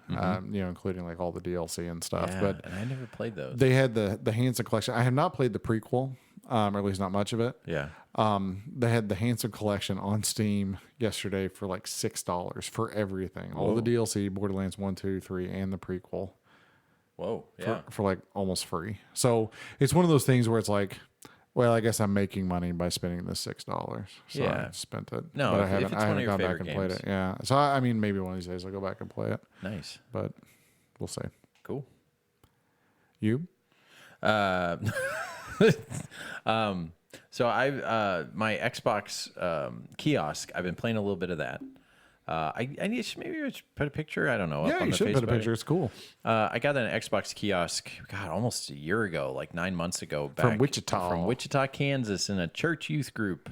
including like all the DLC and stuff. Yeah, But and I never played those. they had the Hanson collection. I have not played the prequel, or at least not much of it. Yeah. They had the Hanson collection on Steam yesterday for like $6 for everything. All the DLC, Borderlands 1, 2, 3, and the prequel. Whoa. Yeah. For like almost free. So it's one of those things where it's like, well, I guess I'm making money by spending this $6. So Yeah. I spent it. No, but if I haven't, it's I one of haven't your gone back favorite and played games. it. Yeah. So I mean, maybe one of these days I'll go back and play it, Nice. but we'll see. Cool. You? So I've my Xbox kiosk. I've been playing a little bit of that. I need to maybe put a picture. I don't know. Yeah, up on you the should put a Facebook. picture. It's cool. I got an Xbox kiosk. God, almost a year ago, like 9 months ago. Back From Wichita. Kansas, in a church youth group,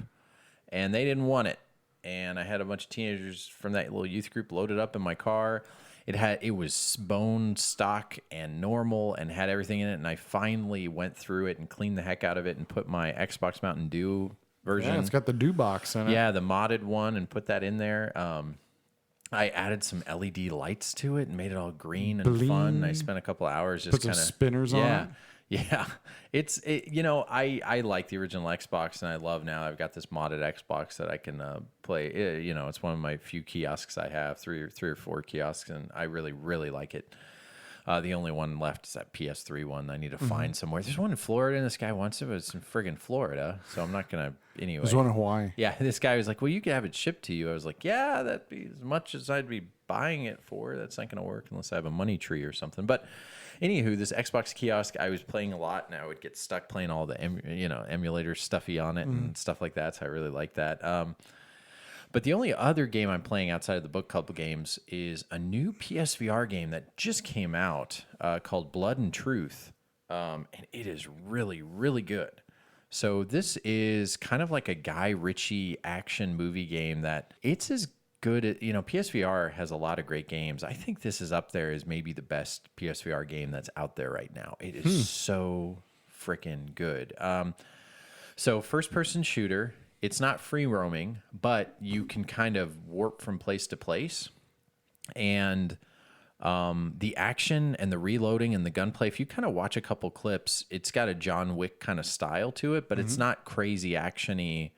and they didn't want it. And I had a bunch of teenagers from that little youth group loaded up in my car. It was bone stock and normal and had everything in it. And I finally went through it and cleaned the heck out of it and put my Xbox Mountain Dew version. Yeah, it's got the dew box in it. Yeah, the modded one, and put that in there. I added some LED lights to it and made it all green and fun. I spent a couple hours just Put some kind of spinners on it. Yeah. I like the original Xbox, and I love now I've got this modded Xbox that I can play. It's one of my few kiosks I have, three or four kiosks, and I really, really like it. The only one left is that PS3 one. I need to find somewhere. There's one in Florida, and this guy wants it, but it's in friggin' Florida, so I'm not gonna anyway. There's one in Hawaii. Yeah, this guy was like, "Well, you can have it shipped to you." I was like, "Yeah, that'd be as much as I'd be buying it for. That's not gonna work unless I have a money tree or something." But anywho, this Xbox kiosk, I was playing a lot, and I would get stuck playing all the emulator stuffy on it and stuff like that. So I really like that. But the only other game I'm playing outside of the book club games is a new PSVR game that just came out called Blood and Truth. And it is really, really good. So this is kind of like a Guy Ritchie action movie game that it's as good as, PSVR has a lot of great games. I think this is up there as maybe the best PSVR game that's out there right now. It is so freaking good. So first person shooter. It's not free roaming, but you can kind of warp from place to place. And the action and the reloading and the gunplay, if you kind of watch a couple clips, it's got a John Wick kind of style to it, but it's not crazy action-y.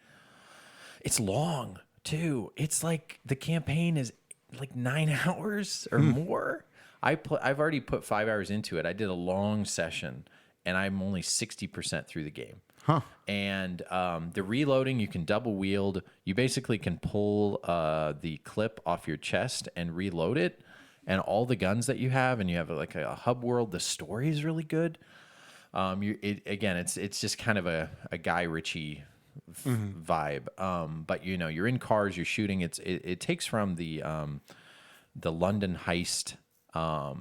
It's long, too. It's like the campaign is like 9 hours or more. I've already put 5 hours into it. I did a long session, and I'm only 60% through the game. Huh. And the reloading, you can double wield. You basically can pull the clip off your chest and reload it. And all the guns that you have, and you have like a hub world. The story is really good. It's just kind of a Guy Ritchie vibe. But you're in cars, you're shooting. It takes from the London heist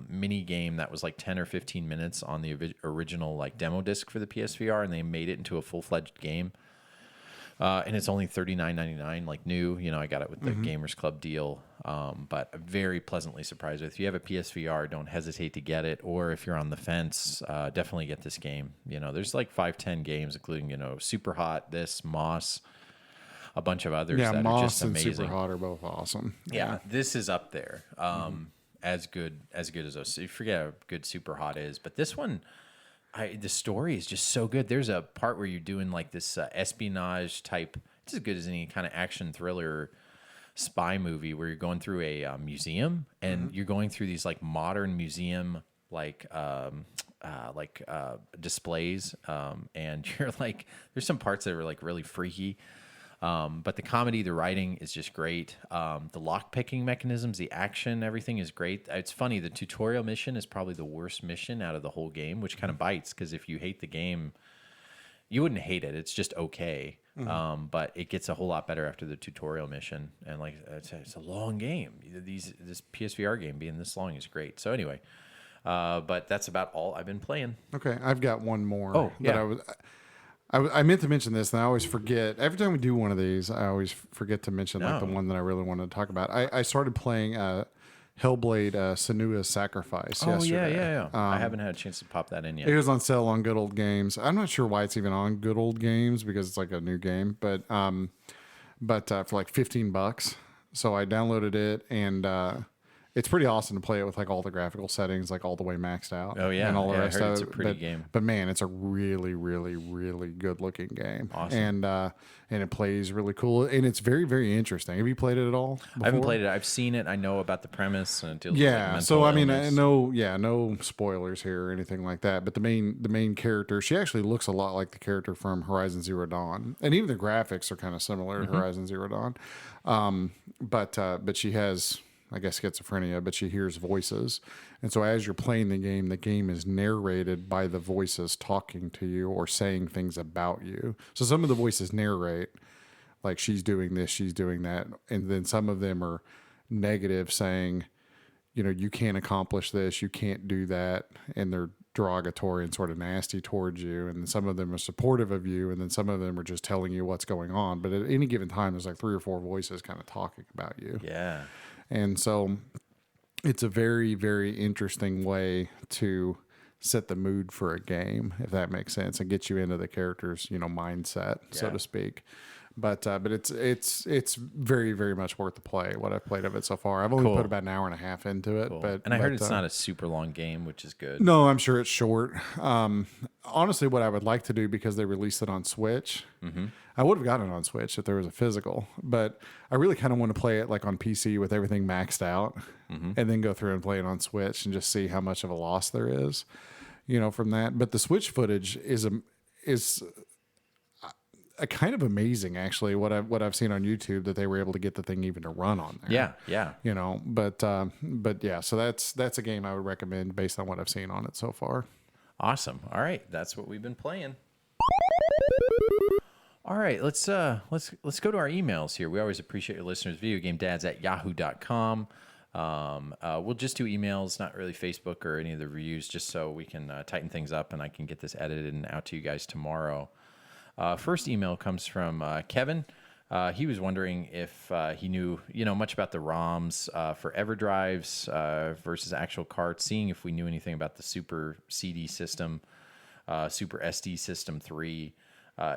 mini game that was like 10 or 15 minutes on the original like demo disc for the PSVR, and they made it into a full-fledged game. And it's only $39.99, like new. I got it with the Gamers Club deal. But very pleasantly surprised with. If you have a PSVR, don't hesitate to get it. Or if you're on the fence, definitely get this game. There's like 5-10 games, including Super Hot, Moss, a bunch of others that Moss are just amazing. and Super Hot are both awesome. Yeah, this is up there. As good as those. You forget how good Super Hot is, but this one, the story is just so good. There's a part where you're doing like this espionage type. It's as good as any kind of action thriller spy movie where you're going through a museum and you're going through these like modern museum displays, and you're like, there's some parts that are like really freaky. But the comedy, the writing is just great. The lock picking mechanisms, the action, everything is great. It's funny. The tutorial mission is probably the worst mission out of the whole game, which kind of bites because if you hate the game, you wouldn't hate it. It's just okay. But it gets a whole lot better after the tutorial mission. And like, it's a long game. This PSVR game being this long is great. So anyway, but that's about all I've been playing. Okay. I've got one more. Oh, yeah. I meant to mention this, and I always forget. Every time we do one of these, I always forget to mention like the one that I really wanted to talk about. I started playing Hellblade: Senua's Sacrifice yesterday. Yeah. I haven't had a chance to pop that in yet. It was on sale on Good Old Games. I'm not sure why it's even on Good Old Games because it's like a new game, but for like $15. So I downloaded it, and it's pretty awesome to play it with like all the graphical settings, like all the way maxed out. Oh yeah, and all the rest of it. It's a pretty game. But man, it's a really, really, really good looking game. Awesome. And it plays really cool, and it's very, very interesting. Have you played it at all before? I haven't played it. I've seen it. I know about the premise. And it deals yeah. with like So I mean, illness. no spoilers here or anything like that. But the main character, she actually looks a lot like the character from Horizon Zero Dawn, and even the graphics are kind of similar to Horizon Zero Dawn. But she has, I guess, schizophrenia, but she hears voices. And so as you're playing the game is narrated by the voices talking to you or saying things about you. So some of the voices narrate, like she's doing this, she's doing that. And then some of them are negative, saying, you can't accomplish this, you can't do that. And they're derogatory and sort of nasty towards you. And some of them are supportive of you. And then some of them are just telling you what's going on. But at any given time, there's like 3 or 4 voices kind of talking about you. Yeah. And so it's a very, very interesting way to set the mood for a game, if that makes sense, and get you into the character's, mindset, so to speak. But it's very, very much worth the play. What I've played of it so far, I've only Cool. put about an hour and a half into it. But And I heard it's not a super long game, which is good. no, I'm sure it's short. Honestly, what I would like to do, because they released it on Switch, I would have gotten it on Switch if there was a physical. But I really kind of want to play it like on PC with everything maxed out, and then go through and play it on Switch and just see how much of a loss there is, from that. But the Switch footage is a kind of amazing, actually. What I've seen on YouTube, that they were able to get the thing even to run on there. Yeah. But yeah. So that's a game I would recommend based on what I've seen on it so far. Awesome. All right, that's what we've been playing. All right, let's go to our emails here. We always appreciate your listeners. VideoGameDads@yahoo.com. We'll just do emails, not really Facebook or any of the reviews, just so we can tighten things up and I can get this edited and out to you guys tomorrow. First email comes from Kevin. He was wondering if he knew much about the ROMs for EverDrives versus actual carts, seeing if we knew anything about the Super CD system, Super SD System 3,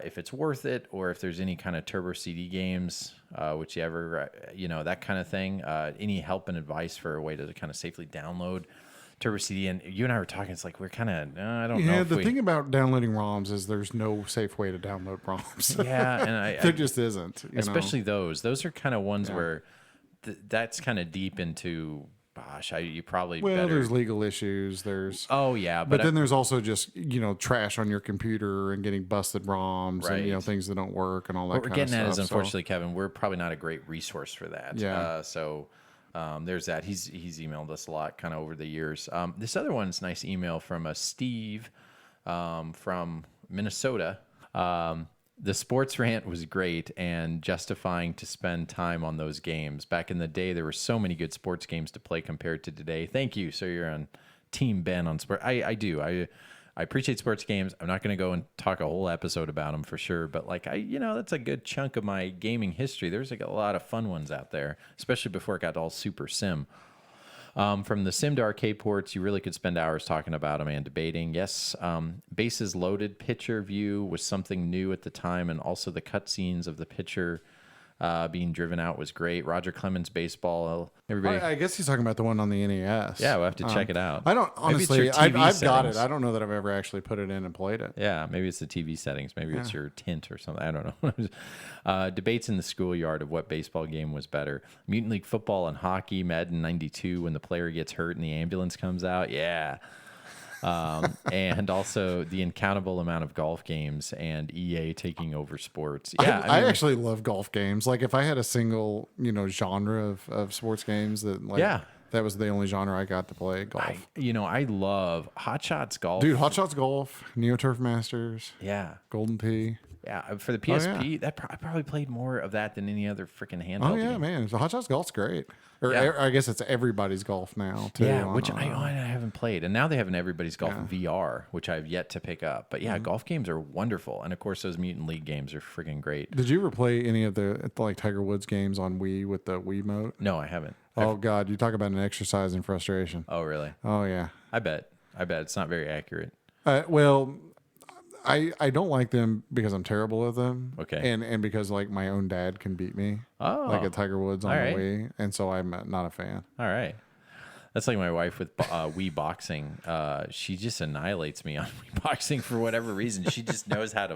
if it's worth it, or if there's any kind of Turbo CD games, which you ever, that kind of thing. Any help and advice for a way to kind of safely download Turbo CD. And you and I were talking, it's like we're kind of, I don't know. Yeah, the thing about downloading ROMs is there's no safe way to download ROMs. Yeah, and there just isn't. Especially those. Those are kind of ones where that's kind of deep into. Gosh, you probably better. There's legal issues. There's yeah, but then there's also just trash on your computer and getting busted ROMs Right. and things that don't work and all that. What we're kind getting of at is, stuff. unfortunately, Kevin, we're probably not a great resource for that. Yeah. There's that. He's emailed us a lot, kind of over the years. This other one's a nice email from Steve from Minnesota. The sports rant was great and justifying to spend time on those games. Back in the day, there were so many good sports games to play compared to today. Thank you. So you're on Team Ben on sport. I do. I appreciate sports games. I'm not going to go and talk a whole episode about them for sure, but that's a good chunk of my gaming history. There's a lot of fun ones out there, especially before it got all super sim. From the sim to arcade ports, you really could spend hours talking about them and debating. Yes, bases loaded pitcher view was something new at the time, and also the cutscenes of the pitcher being driven out was great. Roger Clemens baseball. Everybody, I guess he's talking about the one on the NES. yeah, we'll have to check it out. I don't Maybe it's your honestly. TV I've got it. settings. I don't know that I've ever actually put it in and played it. Yeah, maybe it's the TV settings. Maybe it's your tint or something. I don't know. Debates in the schoolyard of what baseball game was better. Mutant League Football and hockey, Madden 92, when the player gets hurt and the ambulance comes out. Yeah. And also the incountable amount of golf games and EA taking over sports. Yeah, I actually love golf games. Like if I had a single, genre of sports games that was the only genre I got to play, golf. I love Hot Shots Golf. Dude, Hot Shots Golf, Neo Turf Masters, Yeah. Golden Tee. Yeah, for the PSP, I probably played more of that than any other freaking handheld Oh yeah, game. man. So Hot Shots Golf's great. Or Yeah. I guess it's everybody's golf now too. Yeah, which I haven't played. And now they have an Everybody's Golf VR, which I've yet to pick up. But yeah, golf games are wonderful. And of course, those Mutant League games are freaking great. Did you ever play any of the Tiger Woods games on Wii with the Wiimote? No, I haven't. Oh God, you talk about an exercise in frustration. Oh, really? Oh yeah. I bet it's not very accurate. Well, I don't like them because I'm terrible at them. Okay. And because my own dad can beat me. Oh. Like a Tiger Woods on All the right. Wii, and so I'm not a fan. All right. That's like my wife with Wii boxing. She just annihilates me on Wii boxing for whatever reason. She just knows how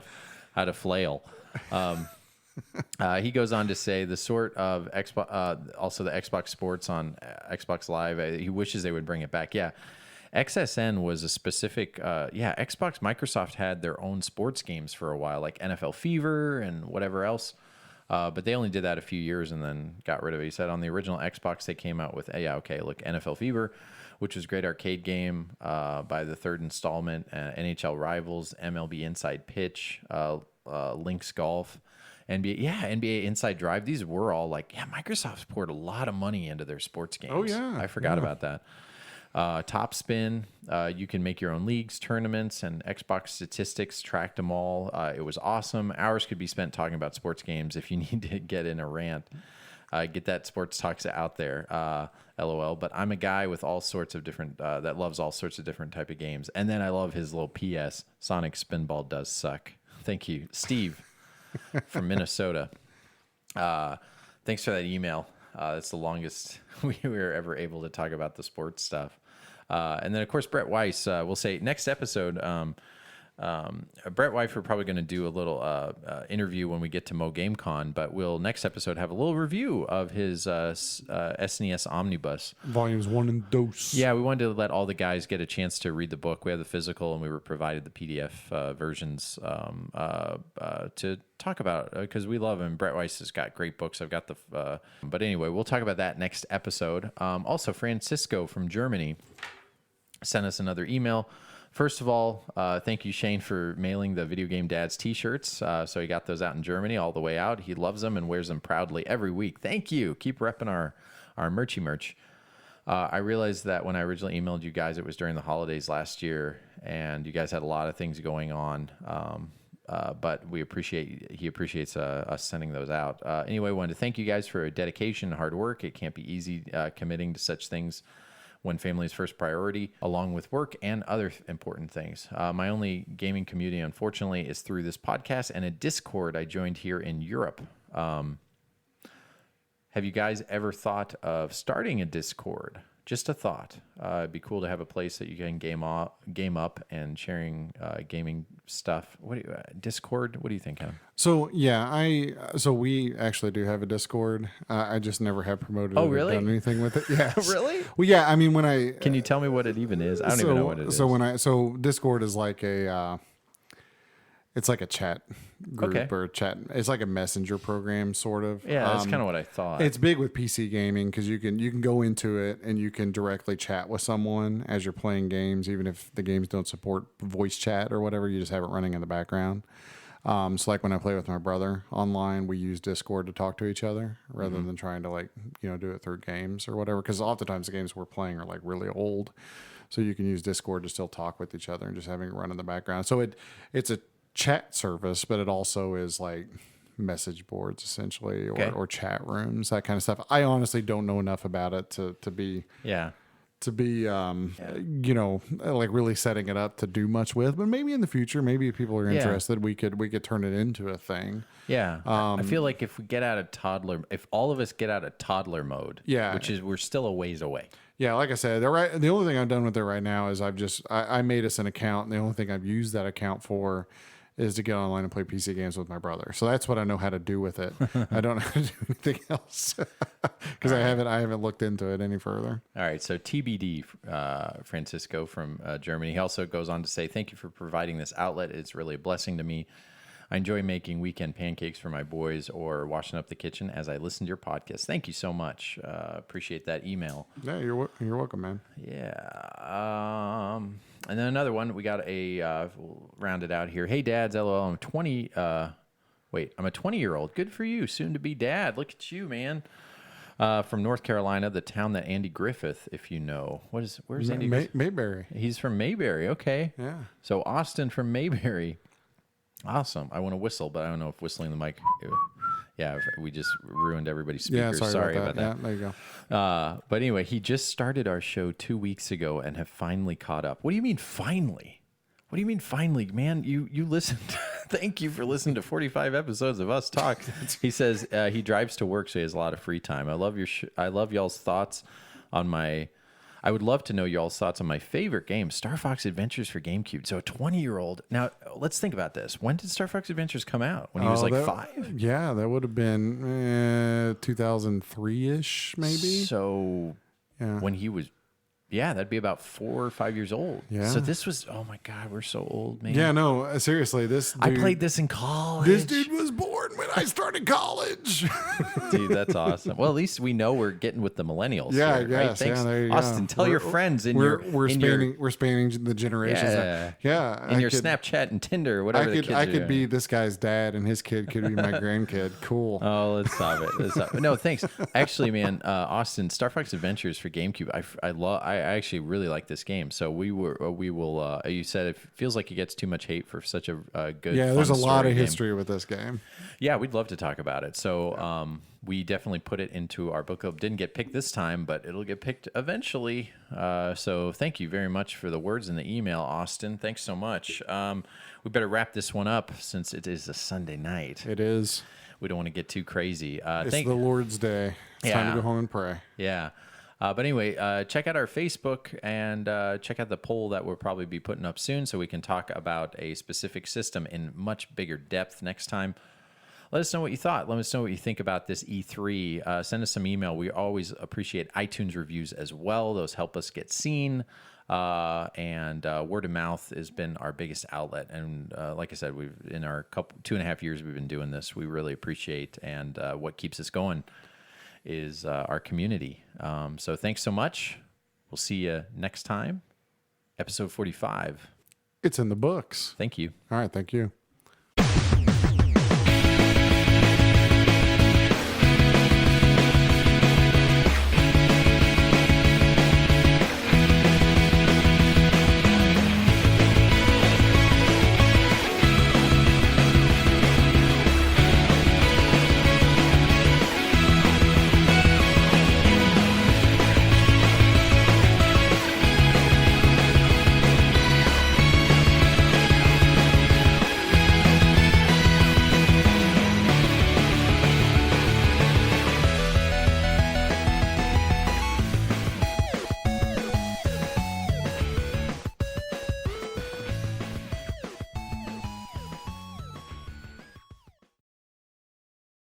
to flail. He goes on to say the sort of Xbox, also the Xbox Sports on Xbox Live. He wishes they would bring it back. Yeah. XSN was a specific, Xbox, Microsoft had their own sports games for a while, like NFL Fever and whatever else. But they only did that a few years and then got rid of it. He said on the original Xbox, they came out with, NFL Fever, which was a great arcade game by the third installment, NHL Rivals, MLB Inside Pitch, Lynx Golf, NBA Inside Drive. These were all Microsoft poured a lot of money into their sports games. Oh, yeah. I forgot about that. Top Spin, you can make your own leagues, tournaments, and Xbox statistics tracked them all. It was awesome. Hours could be spent talking about sports games. If you need to get in a rant, get that sports talks out there. LOL. But I'm a guy with all sorts of different that loves all sorts of different type of games. And then I love his little PS. Sonic Spinball does suck. Thank you, Steve. from Minnesota. Thanks for that email. That's the longest we were ever able to talk about the sports stuff. And then, of course, Brett Weiss will say next episode. Brett Weiss, we're probably going to do a little interview when we get to Mo GameCon, but we'll next episode have a little review of his SNES Omnibus. Volumes 1 and 2. Yeah, we wanted to let all the guys get a chance to read the book. We have the physical, and we were provided the PDF versions to talk about because we love him. Brett Weiss has got great books. I've got the... but anyway, we'll talk about that next episode. Also, Francisco from Germany sent us another email. First of all, thank you, Shane, for mailing the Video Game Dads t-shirts. So he got those out in Germany all the way out. He loves them and wears them proudly every week. Thank you. Keep repping our merch. I realized that when I originally emailed you guys, it was during the holidays last year, and you guys had a lot of things going on. But he appreciates us sending those out. Anyway, I wanted to thank you guys for your dedication and hard work. It can't be easy committing to such things when family is first priority, along with work and other important things. My only gaming community, unfortunately, is through this podcast and a Discord I joined here in Europe. Have you guys ever thought of starting a Discord? Just a thought. It'd be cool to have a place that you can game up and sharing gaming stuff. Discord? What do you think, Adam? So yeah, so we actually do have a Discord. I just never have promoted it or done anything with it. Yeah. Really? Well, yeah. I mean, can you tell me what it even is? I don't even know what it is. So Discord is like it's like a chat group or a chat. It's like a messenger program, sort of. Yeah, that's kind of what I thought. It's big with PC gaming because you can go into it and you can directly chat with someone as you're playing games, even if the games don't support voice chat or whatever. You just have it running in the background. So like when I play with my brother online, we use Discord to talk to each other rather than trying to do it through games or whatever. Because oftentimes the games we're playing are like really old, so you can use Discord to still talk with each other and just having it run in the background. So it's a chat service, but it also is like message boards essentially, or chat rooms, that kind of stuff. I honestly don't know enough about it to be like really setting it up to do much with, but maybe in the future, maybe if people are interested, we could turn it into a thing. Yeah. I feel like if all of us get out of toddler mode, which is, we're still a ways away. Yeah, like I said, the only thing I've done with it right now is I made us an account, and the only thing I've used that account for is to get online and play PC games with my brother. So that's what I know how to do with it. I don't know how to do anything else because I haven't looked into it any further. All right. So TBD, Francisco from Germany. He also goes on to say, thank you for providing this outlet. It's really a blessing to me. I enjoy making weekend pancakes for my boys or washing up the kitchen as I listen to your podcast. Thank you so much. Appreciate that email. Yeah, you're welcome, man. Yeah. And then another one. We got we'll round it out here. Hey, dads, LOL. I'm a 20-year-old. Good for you. Soon to be dad. Look at you, man. From North Carolina, the town that Andy Griffith, if you know. Where's Andy Griffith? Mayberry. He's from Mayberry. Okay. Yeah. So Austin from Mayberry. Awesome. I want to whistle, but I don't know if whistling the mic. Yeah, we just ruined everybody's speakers. Yeah, sorry about that. Yeah, there you go. But anyway, he just started our show 2 weeks ago and have finally caught up. What do you mean finally? What do you mean finally, man? You listened. Thank you for listening to 45 episodes of us talk. He says he drives to work, so he has a lot of free time. I love I love y'all's thoughts on my. I would love to know y'all's thoughts on my favorite game, Star Fox Adventures for GameCube. So a 20-year-old. Now, let's think about this. When did Star Fox Adventures come out? When he was 5? Yeah, that would have been 2003-ish, maybe. So when he was... Yeah, that'd be about 4 or 5 years old. Yeah. So this was... Oh, my God, we're so old, man. Yeah, no, seriously. I played this in college. This dude was born when I started college. Dude, that's awesome. Well, at least we know we're getting with the millennials. Yeah, here, I guess. Right? Thanks, yeah, there you Austin. go. Tell your friends we're spanning the generations. Yeah. In your Snapchat and Tinder, whatever the kids I could be this guy's dad, and his kid could be my grandkid. Cool. Oh, let's stop it. No, thanks. Actually, man, Austin, Star Fox Adventures for GameCube. I actually really like this game. So we will. You said it feels like it gets too much hate for such a good. Yeah, there's a lot of game. history with this game. Yeah, we'd love to talk about it. So we definitely put it into our book club. Didn't get picked this time, but it'll get picked eventually. So thank you very much for the words in the email, Austin. Thanks so much. We better wrap this one up since it is a Sunday night. It is. We don't want to get too crazy. It's the Lord's Day. It's time to go home and pray. Yeah. But anyway, check out our Facebook and check out the poll that we'll probably be putting up soon so we can talk about a specific system in much bigger depth next time. Let us know what you thought. Let us know what you think about this E3. Send us some email. We always appreciate iTunes reviews as well. Those help us get seen. And word of mouth has been our biggest outlet. And like I said, we've in our 2.5 years we've been doing this, we really appreciate. And what keeps us going is our community. So thanks so much. We'll see you next time. Episode 45. It's in the books. Thank you. All right. Thank you.